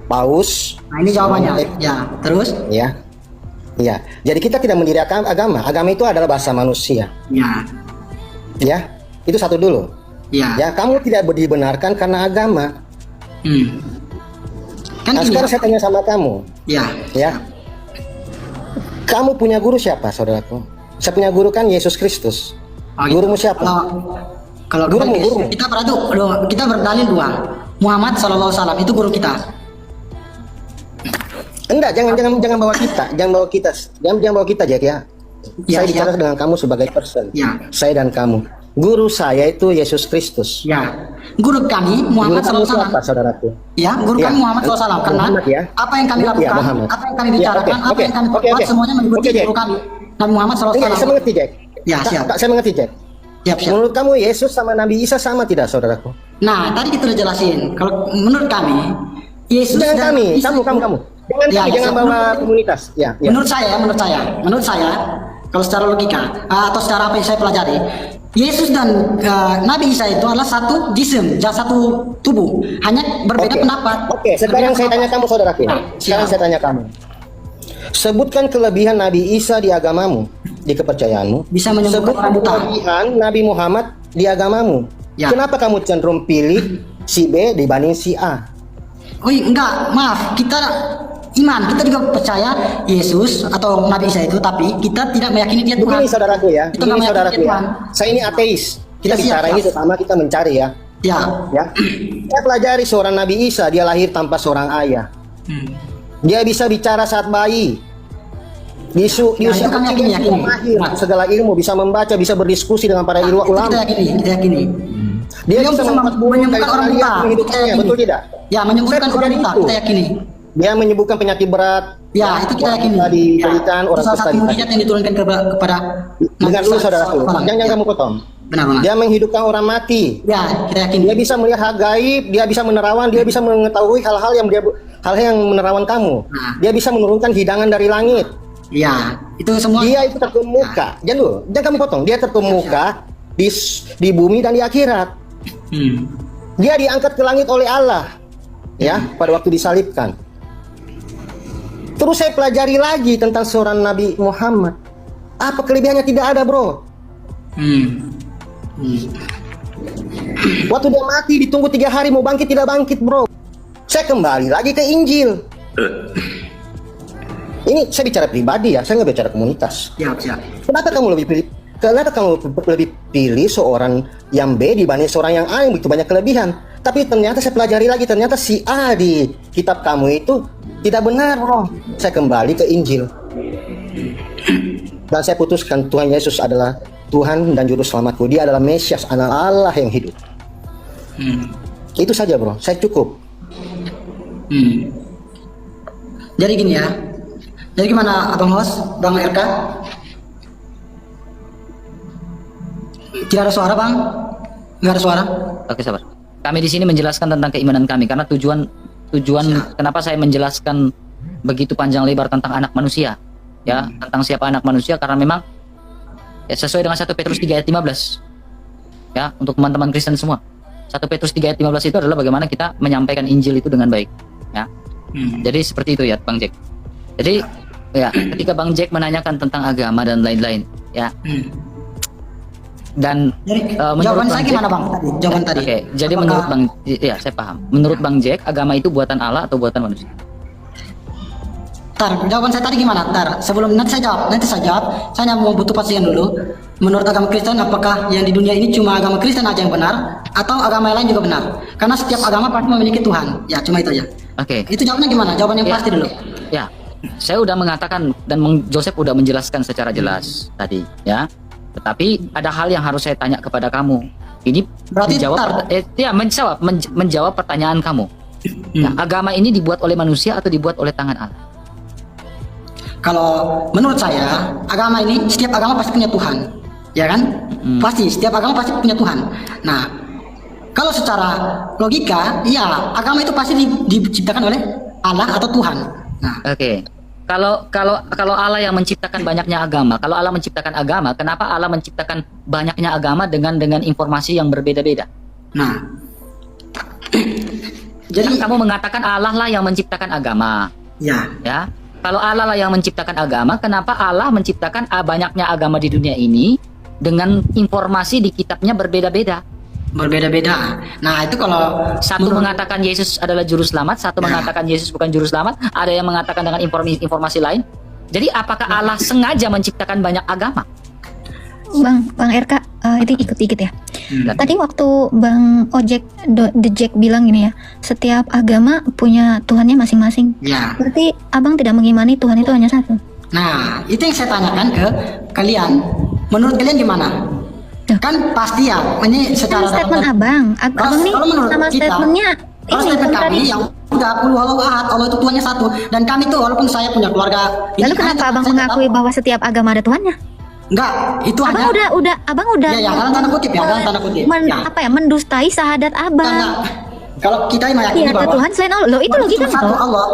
Paus. Nah, ini jawabannya. Ya, terus? Ya. Ya. Jadi kita tidak mendirikan agama. Agama itu adalah bahasa manusia. Ya. Ya. Itu satu dulu. Ya. Ya, kamu tidak dibenarkan karena agama. Kan Nah, gini. sekarang saya tanya sama kamu. Ya. Ya. Kamu punya guru siapa, saudaraku? Saya punya guru kan Yesus Kristus. Gurumu siapa? Kalau Gurumu. kita berdalil dua. Muhammad SAW itu guru kita. Enggak, jangan bawa kita, jangan bawa kita Jack ya. Ya, Saya bicara siap. dengan kamu sebagai person. Ya. Saya dan kamu. Guru saya itu Yesus Kristus. Ya. Guru kami Muhammad Guru kamu siapa, SAW. saudaraku? Ya, guru Ya. kami Muhammad SAW. Karena Muhammad, ya. apa yang kami Ya, lakukan, Muhammad. apa yang kami bicarakan, Ya, apa yang kami perbuat, semuanya mengikuti Oke, Jack. guru kami. Nabi Muhammad SAW. Enggak, saya mengerti Jack. Ya, siap. Saya mengerti Jack. Siap. Menurut kamu Yesus sama Nabi Isa sama tidak, saudaraku? Nah, tadi kita udah jelasin. Kalau menurut kami, Yesus Jangan dan kami, Isa kamu. Jangan Ya, kami, jangan siap. bawa komunitas. Ya. Menurut saya, kalau secara logika atau secara apa yang saya pelajari, Yesus dan Nabi Isa itu adalah satu jism, satu tubuh, hanya berbeda Oke. pendapat. Oke, sekarang saya tanya kamu, saudaraku. Sekarang siap. saya tanya kamu. Sebutkan kelebihan Nabi Isa di agamamu, di kepercayaanmu. Bisa menyembuhkan orang Sebutkan buta. kelebihan Nabi Muhammad di agamamu. Ya. Kenapa kamu cenderung pilih si B dibanding si A? Oh enggak, maaf, kita kita juga percaya Yesus atau Nabi Isa itu, tapi kita tidak meyakini dia Tuhan. Begini saudaraku ya, Kita nggak meyakini dia Tuhan. Saya ini ateis. Kita Ya, siap, bicara ini siap. terutama kita mencari ya. Ya. Ya. Saya pelajari seorang Nabi Isa, dia lahir tanpa seorang ayah. Dia bisa bicara saat bayi. Di usia itu kami kecil dia yakini. sudah mahir segala ilmu, bisa membaca, bisa berdiskusi dengan para Itu ulama. kita yakini. Dia Beliau bisa bisa membuat burung dari menyembuhkan orang liar buta. menghidupkannya, Kita yakini. betul tidak? Ya, menyembuhkan Saya orang pelajari buta, itu. kita yakini. Dia menyembuhkan penyakit berat. Ya, itu kita yakini. Diberikan Ya. orang Salah kusta satu diberikan. mujizat yang diturunkan kepada Dengar dulu Nabi saudaraku, SAW. jangan kamu potong. Benar banget. Dia menghidupkan orang mati. Ya, kita yakin. Dia bisa melihat hal gaib, dia bisa menerawan, dia bisa mengetahui hal-hal yang menerawan kamu. Nah. Dia bisa menurunkan hidangan dari langit. Ya, itu semua. Dia itu terkemuka. Jangan kamu potong. Dia terkemuka di bumi dan di akhirat. Dia diangkat ke langit oleh Allah. Ya, pada waktu disalibkan. Terus saya pelajari lagi tentang seorang Nabi Muhammad. Apa kelebihannya? Tidak ada, bro. Waktu dia mati ditunggu 3 hari mau bangkit tidak bangkit, bro. Saya kembali lagi ke Injil. Ini saya bicara pribadi ya, saya nggak bicara komunitas. Siap. Kenapa kamu lebih pilih seorang yang B dibanding seorang yang A yang begitu banyak kelebihan? Tapi ternyata saya pelajari lagi, ternyata si A di kitab kamu itu tidak benar, bro. Saya kembali ke Injil. Dan saya putuskan Tuhan Yesus adalah Tuhan dan Juru Selamatku. Dia adalah Mesias, anak Allah yang hidup. Itu saja, bro. Saya cukup. Jadi gini ya. Jadi gimana Abang Host, Bang RK? Tidak ada suara, Bang? Nggak ada suara? Oke, sabar. Kami di sini menjelaskan tentang keimanan kami karena tujuan kenapa saya menjelaskan begitu panjang lebar tentang anak manusia. Ya, tentang siapa anak manusia karena memang ya sesuai dengan 1 Petrus 3 ayat 15. Ya, untuk teman-teman Kristen semua. 1 Petrus 3 ayat 15 itu adalah bagaimana kita menyampaikan Injil itu dengan baik. Ya. Jadi seperti itu ya, Bang Jack. Jadi ya, ketika Bang Jack menanyakan tentang agama dan lain-lain, ya. Dan Jadi, menurut jawaban Bang saya Jack, gimana, Bang? Jawaban tadi. Oke, jadi Apakah- menurut Bang, ya saya paham. Menurut Bang Jack, agama itu buatan Allah atau buatan manusia? Jawaban saya tadi gimana? Sebelum nanti saya jawab. Saya mau butuh pastikan dulu. Menurut agama Kristen, apakah yang di dunia ini cuma agama Kristen aja yang benar, atau agama lain juga benar? Karena setiap agama pasti memiliki Tuhan. Ya, cuma itu aja. Oke. Itu jawabannya gimana? Jawaban yang Ya. pasti dulu. Ya, saya udah mengatakan dan Joseph udah menjelaskan secara jelas tadi, ya. Tetapi ada hal yang harus saya tanya kepada kamu. Ini Berarti menjawab pertanyaan kamu. Ya, agama ini dibuat oleh manusia atau dibuat oleh tangan Allah? Kalau menurut saya, agama ini setiap agama pasti punya Tuhan, ya kan? Pasti setiap agama pasti punya Tuhan. Nah, kalau secara logika, ya agama itu pasti diciptakan oleh Allah atau Tuhan. Nah, Oke. Kalau Allah yang menciptakan banyaknya agama, kalau Allah menciptakan agama, kenapa Allah menciptakan banyaknya agama dengan informasi yang berbeda-beda? nah. Jadi Jadi, kamu mengatakan Allah lah yang menciptakan agama, ya, ya. Kalau Allah lah yang menciptakan agama, kenapa Allah menciptakan banyaknya agama di dunia ini dengan informasi di kitabnya berbeda-beda? berbeda-beda. Nah, itu kalau Satu menurut- mengatakan Yesus adalah juru selamat, satu mengatakan Yesus bukan juru selamat, ada yang mengatakan dengan informasi lain. Jadi apakah Allah sengaja menciptakan banyak agama? Bang RK, itu ikut dikit ya. Tadi waktu Bang Ojek The Jack bilang gini ya, setiap agama punya Tuhannya masing-masing. Ya. Berarti abang tidak mengimani Tuhan itu hanya satu. Nah, itu yang saya tanyakan ke kalian. Menurut kalian gimana? Duh. Kan pasti ya, ini secara Kan statement abang, abang nih kalau menurut sama kita, statementnya kalau ini statement kami kontradiksi. yang udah qul huwallahu ahad, Allah itu Tuhannya satu, dan kami tuh walaupun saya punya keluarga. Lalu kenapa abang mengakui bahwa setiap agama ada Tuhannya? Enggak, itu Abang hanya abang udah Ya, dalam tanda kutip ya, dalam tanda kutip. Ya. apa ya, mendustai syahadat abang. Enggak. Kalau kita meyakini Iya, ada bahwa Tuhan selain Allah. Loh, itu logika cuma satu toh. Allah.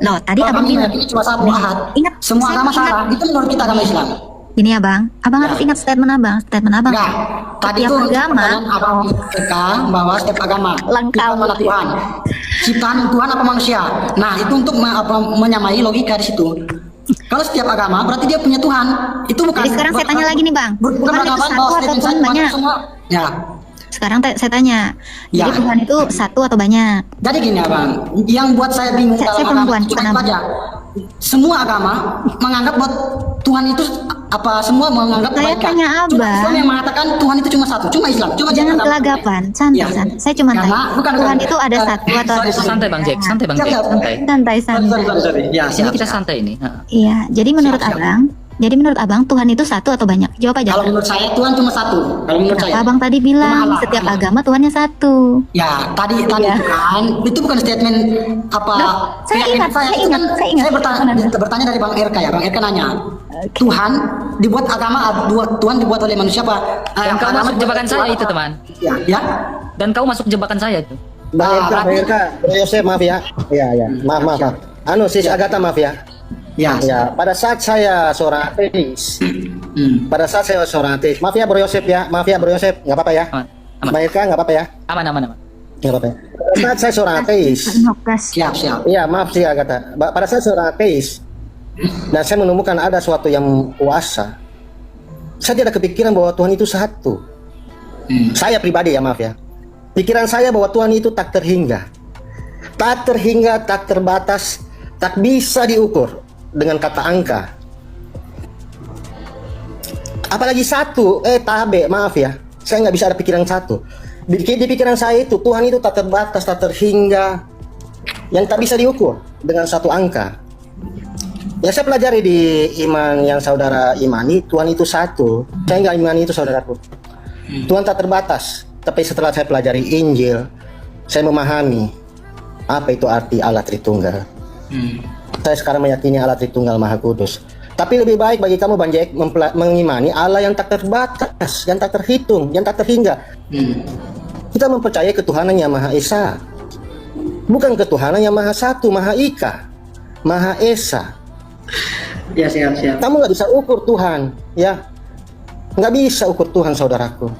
Loh, tadi Kalau abang kami bilang. meyakini cuma satu ahad. Ingat, Semua saya agama ingat. salah. Itu menurut kita agama Islam. Gini ya bang harus ingat statement abang. Enggak. Tadi Setiap itu agama pertanyaan abang mereka bahwa setiap agama Lengkap. itu mana Tuhan. Ciptaan Tuhan apa manusia? Nah, itu untuk menyamai logika di situ. Kalau setiap agama berarti dia punya Tuhan. Itu bukan. Jadi sekarang saya tanya lagi nih, Bang. Bukan Tuhan itu beranggapan satu bahwa atau statement Tuhan saya banyak? semua. Ya. Sekarang saya tanya. Ya. Jadi Tuhan itu satu atau banyak? Jadi gini abang, yang buat saya bingung Saya dalam perempuan, agama bukan itu abang. aja. Semua agama menganggap bahwa Tuhan itu semua menganggap Saya kebaikan. tanya Cuma abang. Islam yang mengatakan Tuhan itu cuma satu, cuma Islam, cuma Jangan agama. gelagapan, santai, Ya. santai. Saya cuma Karena- tanya. bukan, Tuhan bukan. itu ada satu atau ada Santai Bang Jack, Siap, siap. santai. santai, santai. Sorry. Ya, Di sini siap, kita siap. santai ini. Iya, jadi menurut Siap, siap. abang, Jadi menurut abang Tuhan itu satu atau banyak? Jawab aja. Kalau menurut saya Tuhan cuma satu. Kalau menurut saya. Abang tadi bilang Cuma Allah. setiap agama Tuhannya satu. Ya, tadi Iya. itu kan, itu bukan statement apa? Loh, saya keyakinan ingat, Itu saya kan, ingat. bertanya dari Bang RK ya. Bang RK nanya, Tuhan dibuat agama, Tuhan dibuat oleh manusia apa? Dan kau Agama masuk dibuat jebakan oleh saya Tuhan. itu, teman. Ya. Dan kau masuk jebakan saya itu. Bang RK, Bang berarti- RK, Bro Yosef, maaf ya. Ya, maaf. Anu, Sis Agatha, maaf ya. Ya. Ya, pada saat saya seorang ateis, maaf ya Bro Yosef ya, Bro Yosef, nggak apa-apa ya. Aman. Aman. Bang RK, nggak apa-apa ya, Aman. nggak apa-apa ya. Pada saat saya seorang ateis, Siap. iya maaf sih Agatha, pada saat seorang ateis, dan saya menemukan ada suatu yang kuasa, saya tidak kepikiran bahwa Tuhan itu satu. Saya pribadi ya, maaf ya. Pikiran saya bahwa Tuhan itu tak terhingga, tak terbatas, tak bisa diukur dengan kata angka. Apalagi satu, tabe, maaf ya. Saya nggak bisa ada pikiran satu. Di pikiran saya itu, Tuhan itu tak terbatas, tak terhingga, yang tak bisa diukur dengan satu angka. Ya saya pelajari di iman yang saudara imani, Tuhan itu satu. Saya nggak imani itu saudaraku. Tuhan tak terbatas. Tapi setelah saya pelajari Injil, saya memahami apa itu arti Allah Tritunggal. Saya sekarang meyakini Allah Tritunggal Maha Kudus. Tapi lebih baik bagi kamu Bang Jack mengimani Allah yang tak terbatas, yang tak terhitung, yang tak terhingga. Kita mempercayai ketuhanan yang Maha Esa, bukan ketuhanan yang Maha Satu, Maha Ika, Maha Esa. Ya, siap. Kamu nggak bisa ukur Tuhan, ya, nggak bisa ukur Tuhan saudaraku.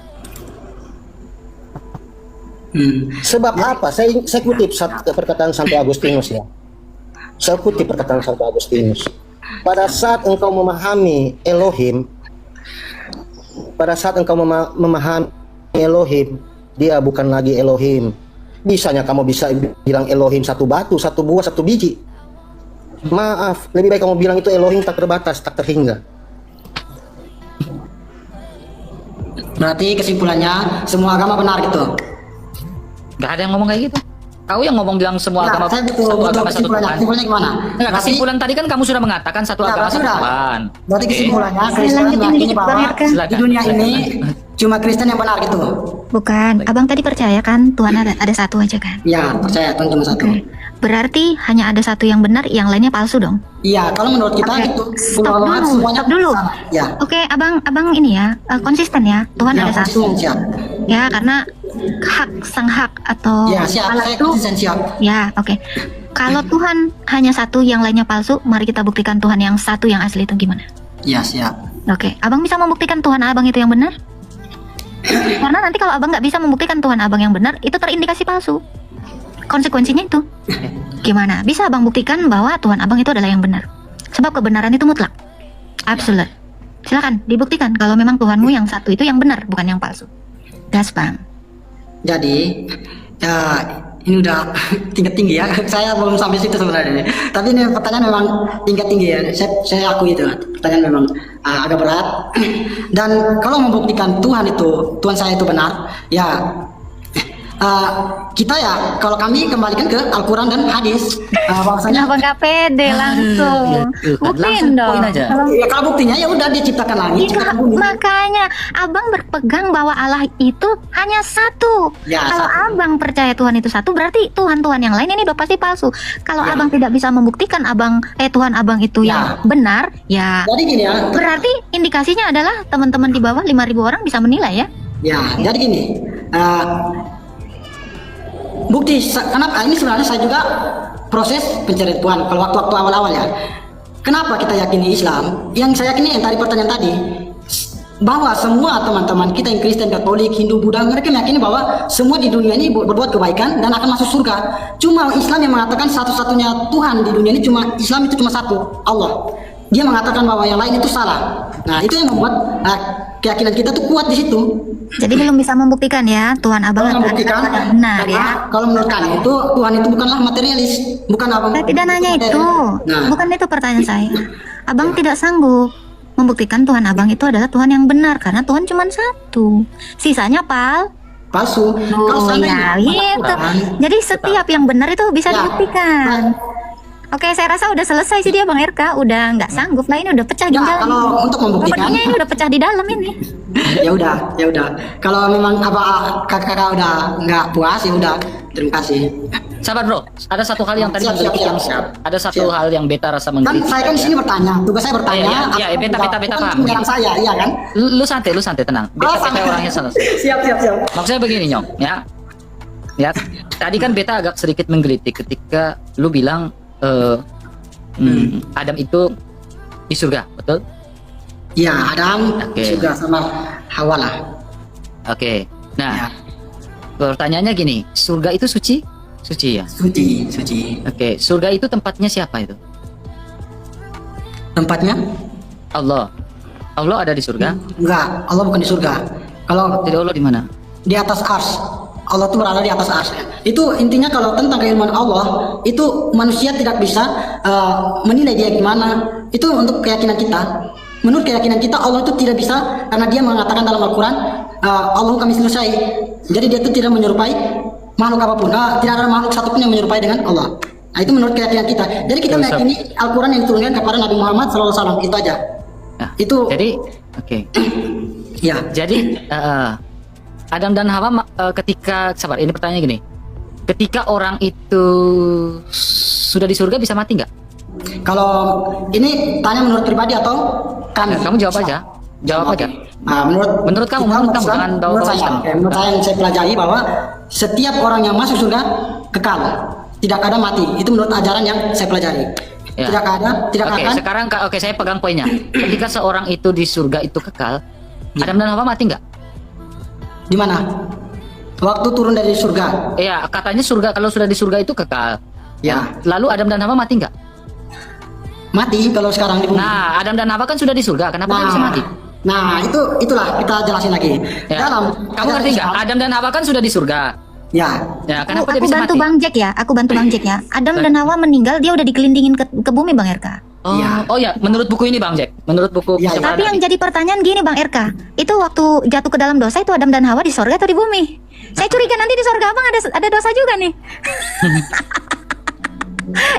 Sebab apa? Saya kutip perkataan Santo Agustinus ya. Saya kutip perkataan Santo Agustinus. Pada saat engkau memahami Elohim, memahami Elohim, dia bukan lagi Elohim. Bisanya kamu bisa bilang Elohim satu batu, satu buah, satu biji. Maaf, lebih baik kamu bilang itu Elohim tak terbatas, tak terhingga. Berarti kesimpulannya semua agama benar gitu. Gak ada yang ngomong kayak gitu. Kau yang ngomong bilang semua agama Saya satu agama satu kesimpulannya. Tuhan. Kesimpulannya gimana? Enggak, kesimpulan tadi kan kamu sudah mengatakan satu Ya, agama berarti satu udah. Tuhan. Berarti Oke. kesimpulannya Saya Kristen lanjutin meyakini dikit, bahwa Bang Erka. Silakan. di dunia ini cuma Kristen yang benar gitu. Bukan, abang tadi percaya kan Tuhan ada satu aja kan? Ya, percaya Tuhan cuma satu. Berarti hanya ada satu yang benar, yang lainnya palsu dong? Iya, kalau menurut kita Oke, gitu. stop Golongan dulu, stop dulu. salah. Ya. Oke, abang ini ya konsisten ya. Tuhan Ya, ada satu. konsisten, siap. Ya, karena sang hak atau Ya, siap. Allah Saya itu. konsisten siap. Ya, oke. Kalau Tuhan hanya satu, yang lainnya palsu, mari kita buktikan Tuhan yang satu yang asli itu gimana? Ya, siap. Oke, abang bisa membuktikan Tuhan abang itu yang benar? Karena nanti kalau abang nggak bisa membuktikan Tuhan abang yang benar, itu terindikasi palsu. Konsekuensinya itu. Gimana? Bisa abang buktikan bahwa Tuhan abang itu adalah yang benar. Sebab kebenaran itu mutlak. Absolut. Silakan dibuktikan kalau memang Tuhanmu yang satu itu yang benar, bukan yang palsu. Gas, Bang. Jadi, ya ini udah tingkat tinggi ya. Saya belum sampai situ sebenarnya. Tapi ini pertanyaan memang tingkat tinggi ya. Saya akui itu. Pertanyaan memang agak berat. Dan kalau membuktikan Tuhan saya itu benar, ya kita ya kalau kami kembalikan ke Al-Quran dan hadis bahwasanya Kenapa nggak pede langsung? Buktiin Langsung dong. poin aja. kalau buktinya ya udah dia ciptakan langit, Iya, ciptakan bumi. makanya abang berpegang bahwa Allah itu hanya satu. Ya, Kalau satu. abang percaya Tuhan itu satu, berarti Tuhan-Tuhan yang lain ini udah pasti palsu. Kalau Ya. abang tidak bisa membuktikan Tuhan abang itu Ya. yang benar, ya Jadi gini ya, berarti indikasinya adalah teman-teman di bawah 5.000 orang bisa menilai ya. jadi gini, bukti kenapa ini sebenarnya saya juga proses pencarian Tuhan kalau waktu-waktu awal-awal ya. Kenapa kita yakini Islam? Yang saya yakini yang tadi pertanyaan tadi, bahwa semua teman-teman kita yang Kristen, Katolik, Hindu, Buddha, mereka meyakini bahwa semua di dunia ini berbuat kebaikan dan akan masuk surga. Cuma Islam yang mengatakan satu-satunya Tuhan di dunia ini Islam itu cuma satu, Allah. Dia mengatakan bahwa yang lain itu salah. Nah, itu yang membuat keyakinan kita tuh kuat di situ. Jadi belum bisa membuktikan ya Tuhan abang Kalau adalah membuktikan, Tuhan yang benar karena ya. kalau menurut kami itu Tuhan itu bukanlah materialis, bukan apa? Saya tidak nanya itu, Nah, bukan itu pertanyaan saya. Abang tidak sanggup membuktikan Tuhan abang itu adalah Tuhan yang benar karena Tuhan cuma satu. Sisanya palsu. Kalau Oh ya, seandainya gitu. Al-Quran, Jadi setiap yang benar itu bisa Ya. dibuktikan. Oke, saya rasa udah selesai sih dia Bang RK, udah nggak sanggup lah, ini udah pecah di Ya, dalam. kalau untuk membuktikan, Propertinya ini udah pecah di dalam ini. ya udah. Kalau memang kakak udah nggak puas, ya udah. Terima kasih. Sabar bro, ada satu hal yang tadi Siap, menggelitik yang siap. ada satu Siap. hal yang beta rasa Kan menggelitik. saya kan di sini bertanya, tugas saya bertanya. Iya, beta paham. Bukan saya, iya kan? Lu santai tenang. Beta santai. orangnya santai. Siap. Maksudnya begini Nyong, ya. Ya, tadi kan beta agak sedikit menggelitik ketika lu bilang Adam itu di surga, betul? Iya, Adam Oke. juga sama Hawa lah. Oke. Ya, Nah, pertanyaannya gini, surga itu suci? Suci ya. suci. Oke, surga itu tempatnya siapa itu? Tempatnya? Allah. Allah ada di surga? Enggak, Allah bukan di surga. Kalau Jadi Allah di mana? di atas ars, Allah tuh berada di atas ars. Itu intinya kalau tentang keilmuan Allah, itu manusia tidak bisa menilai dia gimana. Itu untuk keyakinan kita. Menurut keyakinan kita, Allah itu tidak bisa, karena dia mengatakan dalam Al-Quran, Allah kami selesai. Jadi dia itu tidak menyerupai makhluk apapun. Tidak ada makhluk satupun yang menyerupai dengan Allah. Nah, itu menurut keyakinan kita. Jadi kita Terus, meyakini Al-Quran yang diturunkan kepada Nabi Muhammad SAW. Itu aja. Nah, Itu, jadi oke. ya. Jadi Adam dan Hawa ketika sabar, ini pertanyaannya gini. Ketika orang itu sudah di surga bisa mati nggak? Kalau ini tanya menurut pribadi atau kami? Kamu jawab aja. Jawab aja. Nah, menurut kamu, kita, menurut kamu, Islam, jangan bawa menurut saya, Islam. menurut saya yang saya pelajari bahwa setiap orang yang masuk surga kekal, tidak ada mati. Itu menurut ajaran yang saya pelajari. Ya. Tidak Oke, akan. sekarang saya pegang poinnya. Ketika seorang itu di surga itu kekal, Adam dan Hawa mati nggak? Di mana? Waktu turun dari surga. Iya, katanya surga kalau sudah di surga itu kekal. Ya. Lalu Adam dan Hawa mati nggak? Mati kalau sekarang di bumi. Nah, Adam dan Hawa kan sudah di surga, kenapa dia bisa mati? Nah, itulah kita jelasin lagi. Ya. Kamu ngerti nggak? Adam dan Hawa kan sudah di surga. Ya. Ya, kenapa Aku dia bisa bantu mati? Bang Jack ya. Aku bantu Bang Jack ya. Adam dan Hawa meninggal, dia udah dikelindingin ke bumi Bang RK. Oh, Ya. oh ya, menurut buku ini Bang Jack. Menurut buku Ya, ya. Kisah Tapi Para yang Nabi. jadi pertanyaan gini Bang RK, itu waktu jatuh ke dalam dosa itu Adam dan Hawa di sorga atau di bumi? Saya curiga nanti di sorga Abang ada dosa juga nih.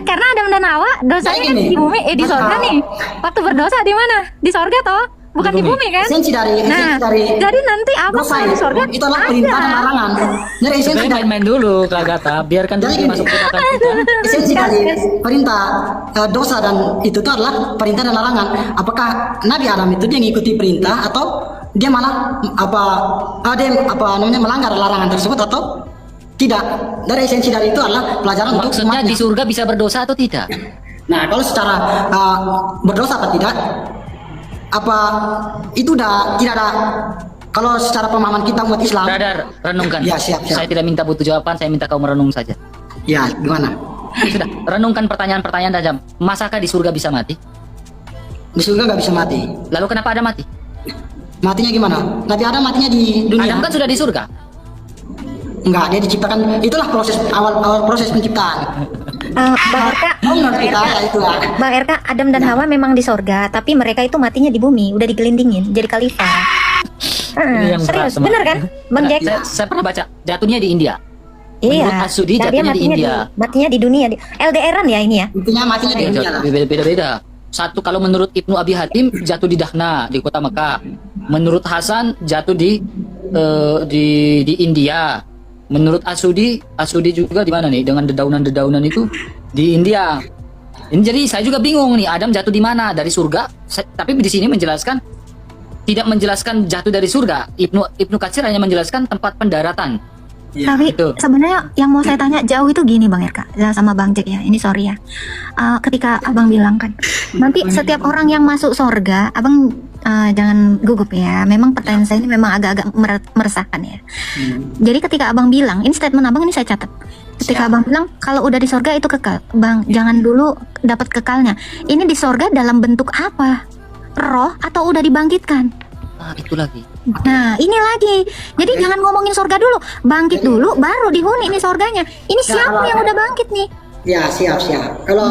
Karena Adam dan Hawa dosanya Kayak kan gini. di bumi, di sorga nih. Waktu berdosa di mana? Di sorga toh? Bukan di bumi kan? Esensi dari Nah, jadi nanti Abang dosa kalau di sorga itu adalah perintah dan larangan. Jadi esensi Sebenarnya main-main dulu, Klagata. Biarkan dulu Jadi dia gini. masuk ke otak kita. esensi dari perintah dosa dan itu tuh adalah perintah dan larangan. Apakah Nabi Adam itu dia ngikuti perintah atau dia malah melanggar larangan tersebut atau tidak? Dari esensi dari itu adalah pelajaran untuk Maksudnya umatnya. di surga bisa berdosa atau tidak? Nah, kalau secara berdosa apa tidak, apa itu udah tidak ada. Kalau secara pemahaman kita umat Islam, Brother, renungkan. Ya, siap. Saya tidak minta butuh jawaban, saya minta kau merenung saja. ya gimana? Sudah, renungkan pertanyaan-pertanyaan tajam. Masakah di surga bisa mati? Di surga nggak bisa mati. Lalu kenapa ada mati? Matinya gimana? Nabi Adam matinya di dunia. Adam kan sudah di surga. Enggak, dia diciptakan. Itulah proses awal proses penciptaan. Bang RK, Menurut kita ya itulah. Bang RK, Adam dan Hawa memang di sorga, tapi mereka itu matinya di bumi, udah digelindingin jadi khalifah. Ini yang Serius, berat, bener kan, Bang Jack? Saya pernah baca, jatuhnya di India. Iya. Menurut Asudi, Nah, dia jatuhnya di India. matinya di dunia, LDR-an ya ini ya. Intinya matinya di dunia lah. Beda-beda. Satu kalau menurut Ibnu Abi Hatim jatuh di Dahna di kota Mekah. Menurut Hasan jatuh di India. Menurut Asudi juga di mana nih dengan dedaunan-dedaunan itu di India. Ini jadi saya juga bingung nih, Adam jatuh di mana? Dari surga? Tapi di sini menjelaskan tidak menjelaskan jatuh dari surga. Ibnu Katsir hanya menjelaskan tempat pendaratan. Ya. Tapi itu. sebenarnya yang mau saya tanya jauh itu gini Bang RK, sama Bang Jack ya. Ini sorry ya. Ketika Abang bilang kan, nanti setiap orang yang masuk sorga, Abang jangan gugup ya. Memang pertanyaan saya ini memang agak-agak meresahkan ya. Jadi ketika Abang bilang, ini statement Abang ini saya catat. Ketika Abang bilang kalau udah di sorga itu kekal, Bang jangan dulu dapat kekalnya. Ini di sorga dalam bentuk apa? Roh atau udah dibangkitkan? Itu lagi. Nah ini lagi. Jadi jangan ngomongin sorga dulu, bangkit dulu, baru dihuni ini sorganya. Ini siapa yang udah bangkit nih? Ya, siap. Kalau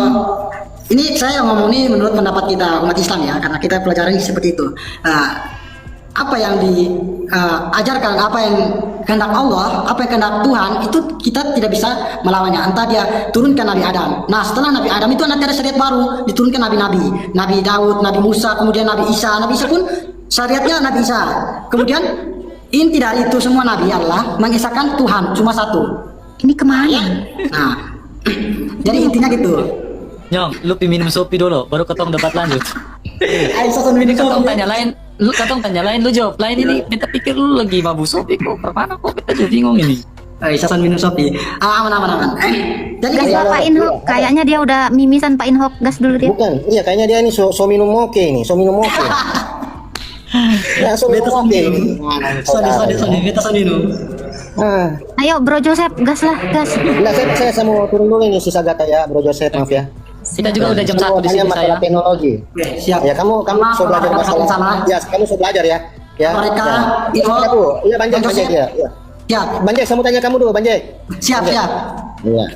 ini saya ngomong ini menurut pendapat kita umat Islam ya, karena kita pelajaran seperti itu. apa yang diajarkan, apa yang kehendak Allah, apa yang kehendak Tuhan, itu kita tidak bisa melawannya. Entah dia turunkan Nabi Adam. Nah, setelah Nabi Adam itu nanti ada syariat baru, diturunkan nabi-nabi, Nabi Daud, Nabi Musa, kemudian Nabi Isa. Nabi Isa pun syariatnya Nabi Isa. Kemudian inti dari itu semua nabi adalah mengisahkan Tuhan cuma satu. Ini kemana? Nah, jadi intinya gitu. Nyong, lu minum sopi dulu, baru ketong debat lanjut. Ayo sason Ini minum ketong kopi. tanya lain, lu jawab lain ini. Beta pikir lu lagi mabuk sopi kok. Permana kok beta juga bingung ini. Ayo sason minum kopi. Aman. Jadi Gas lah Pak Inhok, kayaknya dia udah mimisan Pak Inhok, gas dulu dia. Bukan, iya kayaknya dia ini so minum moke ini, so minum moke. Ya, so minum moke. Soni, kita son minum. Nah, Ayo Bro Joseph, gas lah, gas. enggak, saya mau turun dulu ini sisa gata ya, Bro Joseph, maaf ya. Kita juga udah jam Semua 1 di hanya sini masalah saya. teknologi. Oke, siap. Ya, kamu Maaf, so belajar kalau ada masalah. salah. Ya, kamu so belajar ya. Ya. Mereka, ya. Ivo, Aku, iya Banjek Joseph. ya. Iya. Siap. Banjek, saya mau tanya kamu dulu, Banjek. Siap. Iya. Ya.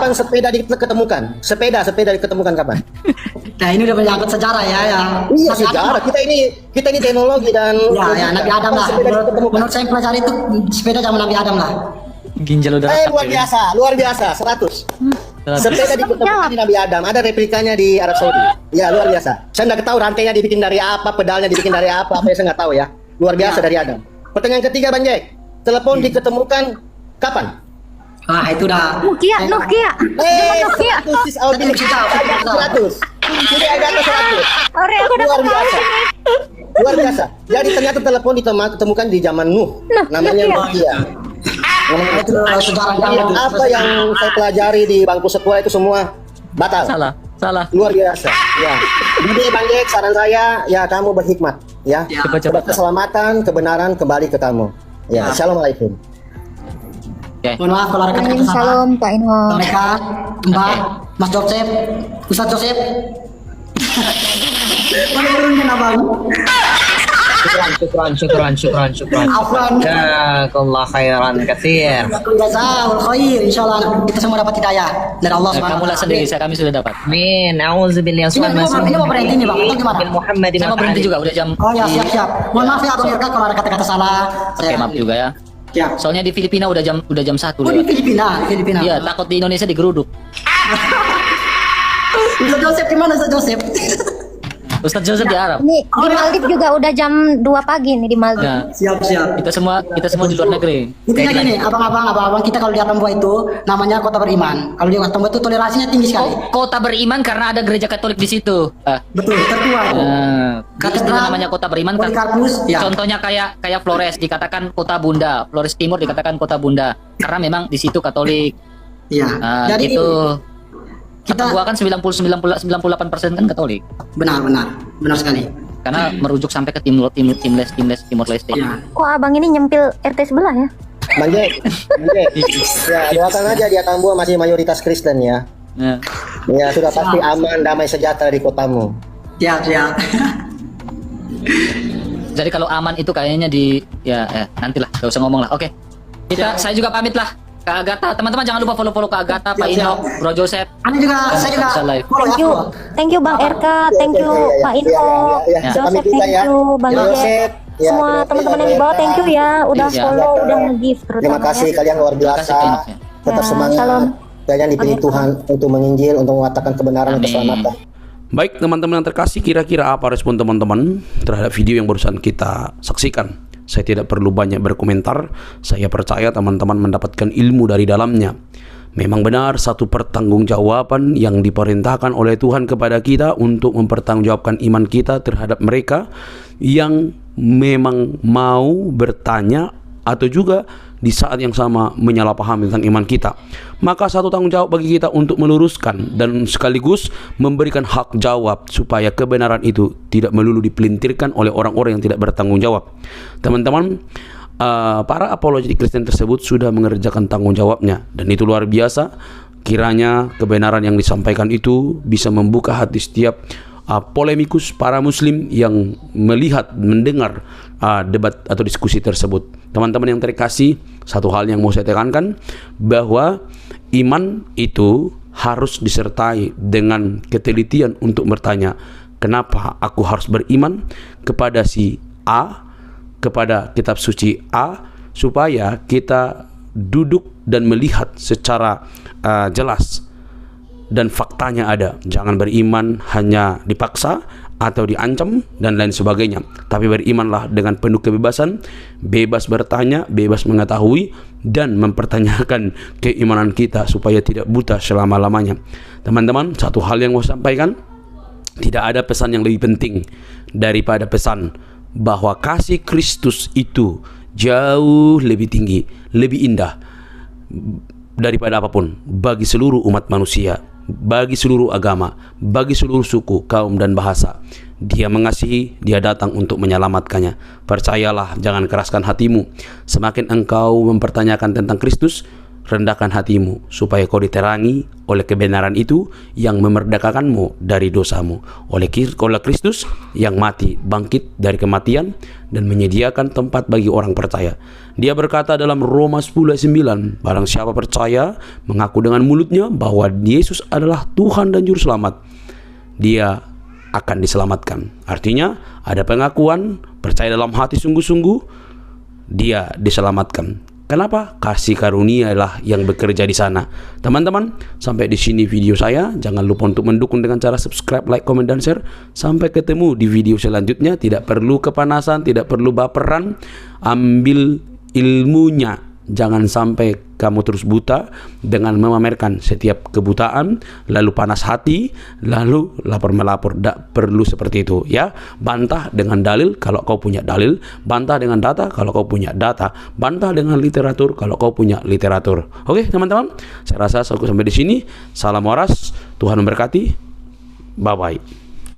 Kapan sepeda diketemukan? Sepeda diketemukan kapan? Nah, ini udah menyangkut sejarah ya. Iya, Nabi sejarah. Adam. Kita ini teknologi dan Ya, Nabi Adam lah. Sepeda diketemukan. Menurut saya yang pelajari itu sepeda zaman Nabi Adam lah. Ginjal udah retak Luar ya. biasa, 100. Sepeda diketemukan di Nabi Adam, ada replikanya di Arab Saudi. Ya, luar biasa. Saya nggak tahu rantainya dibikin dari apa, pedalnya dibikin dari apa saya nggak tahu ya. Luar biasa dari Adam. Pertanyaan ketiga, Banjek. Telepon diketemukan kapan? Wah, itu udah. Nokia. Nokia. 100. Jadi agak atas 100. Ore, aku udah Luar tahu biasa. sini. Luar biasa. Jadi ternyata telepon ditemukan di zaman Nuh. Namanya Nokia. Itu sejarah Jadi yang apa yang saya pelajari di bangku sekolah itu semua batal. Salah. Luar biasa. Ya. Jadi Bang Jack, saran saya ya kamu berhikmat ya. Coba. Keselamatan, kebenaran kembali ke kamu. Ya, assalamualaikum. Mohon maaf kalau ada kata-kata salah. Shalom Pak Inhok. Mereka, Mbak, Mas Joseph, Ustaz Joseph. Mana turunkan abang? Syukran. Afwan. Jazakallah khairan katsir. Jazaul khair. Insyaallah kita semua dapat hidayah dari Allah Subhanahu Kamu wa lah taala. sendiri, kami sudah dapat. Amin. A'udzubillahi Ini mau berhenti nih, Bang. Atau gimana? Muhammadin Saya mau berhenti juga, udah jam. Oh ya, siap. Mohon maaf ya Abang Irka kalau ada kata-kata salah. Oke, maaf juga ya. Siap. Soalnya di Filipina udah jam 1 Oh, di lewat. Filipina. Iya, takut di Indonesia digeruduk. Ustaz Joseph gimana Ustaz Joseph? Ustaz Joseph di Arab. Nih, di Maldives juga udah jam 2 pagi nih di Maldives. Ya, Siap. kita semua di luar negeri. Intinya gini, abang-abang kita kalau di Atambua itu namanya kota beriman. Kalau di Atambua itu toleransinya tinggi sekali. Kota beriman karena ada gereja Katolik di situ. Betul, tertua itu. Katedral namanya kota beriman kan. Polikarpus, ya. Contohnya kayak Flores dikatakan kota Bunda, Flores Timur dikatakan kota Bunda karena memang di situ Katolik. Iya. Nah, Jadi itu kita Atambua kan 98% kan Katolik. benar sekali. Karena merujuk sampai ke Timur Leste. Ya. Kok abang ini nyempil RT sebelah ya? Bang Jack. Ya, doakan aja di Atambua masih mayoritas Kristen ya. Ya. Ya, sudah pasti aman, damai sejahtera di kotamu. Siap. Jadi kalau aman itu kayaknya nantilah, gak usah ngomong lah. Oke. Saya juga pamit lah. Kak Agatha, teman-teman jangan lupa follow Kak Agatha, Pak Inhok, Bro Joseph. Saya juga Bisa live. follow ya. Thank you Bang RK, thank you Pak Inhok, Ya. Joseph, Kami juga thank ya. you Bang Ya, Jack. Joseph. Ya, Semua terima teman-teman kasih, yang di bawah, thank you ya, udah Iya. follow, udah nge-give terutama Terima kasih ya. kalian luar Terima kasih, biasa. Pak Inhok, ya. Tetap Ya, semangat. salam. Kalian dipilih Amin. Tuhan untuk menginjil, untuk mengatakan kebenaran dan Amin. keselamatan. Baik teman-teman yang terkasih, kira-kira apa respon teman-teman terhadap video yang barusan kita saksikan? Saya tidak perlu banyak berkomentar. Saya percaya teman-teman mendapatkan ilmu dari dalamnya. Memang benar satu pertanggungjawaban yang diperintahkan oleh Tuhan kepada kita untuk mempertanggungjawabkan iman kita terhadap mereka yang memang mau bertanya atau juga di saat yang sama menyalahpahami tentang iman kita. Maka satu tanggung jawab bagi kita untuk meluruskan dan sekaligus memberikan hak jawab supaya kebenaran itu tidak melulu dipelintirkan oleh orang-orang yang tidak bertanggung jawab. Teman-teman, para apologetik Kristen tersebut sudah mengerjakan tanggung jawabnya, dan itu luar biasa. Kiranya kebenaran yang disampaikan itu bisa membuka hati setiap polemikus para muslim yang melihat, mendengar debat atau diskusi tersebut. Teman-teman yang terkasih, satu hal yang mau saya tekankan, bahwa iman itu harus disertai dengan ketelitian untuk bertanya, kenapa aku harus beriman kepada si A kepada kitab suci A supaya kita duduk dan melihat secara jelas dan faktanya ada. Jangan beriman hanya dipaksa atau diancam dan lain sebagainya, tapi berimanlah dengan penuh kebebasan, bebas bertanya, bebas mengetahui, dan mempertanyakan keimanan kita supaya tidak buta selama-lamanya. Teman-teman, satu hal yang mau sampaikan, tidak ada pesan yang lebih penting daripada pesan bahwa kasih Kristus itu jauh lebih tinggi, lebih indah daripada apapun bagi seluruh umat manusia, bagi seluruh agama, bagi seluruh suku, kaum, dan bahasa. Dia mengasihi, dia datang untuk menyelamatkannya. Percayalah, jangan keraskan hatimu. Semakin engkau mempertanyakan tentang Kristus, rendahkan hatimu supaya kau diterangi oleh kebenaran itu yang memerdekakanmu dari dosamu, oleh Kristus yang mati, bangkit dari kematian dan menyediakan tempat bagi orang percaya. Dia berkata dalam Roma 10:9, barang siapa percaya, mengaku dengan mulutnya bahwa Yesus adalah Tuhan dan Juru Selamat, dia akan diselamatkan. Artinya ada pengakuan, percaya dalam hati sungguh-sungguh, dia diselamatkan. Kenapa? Kasih karunia lah yang bekerja di sana. Teman-teman, sampai di sini video saya. Jangan lupa untuk mendukung dengan cara subscribe, like, komen, dan share. Sampai ketemu di video selanjutnya. Tidak perlu kepanasan, tidak perlu baperan. Ambil ilmunya. Jangan sampai kamu terus buta dengan memamerkan setiap kebutaan, lalu panas hati, lalu lapor-melapor. Tidak perlu seperti itu, ya. Bantah dengan dalil kalau kau punya dalil, bantah dengan data kalau kau punya data, bantah dengan literatur kalau kau punya literatur. Oke, teman-teman, saya rasa cukup sampai di sini. Salam waras, Tuhan memberkati. Bye bye.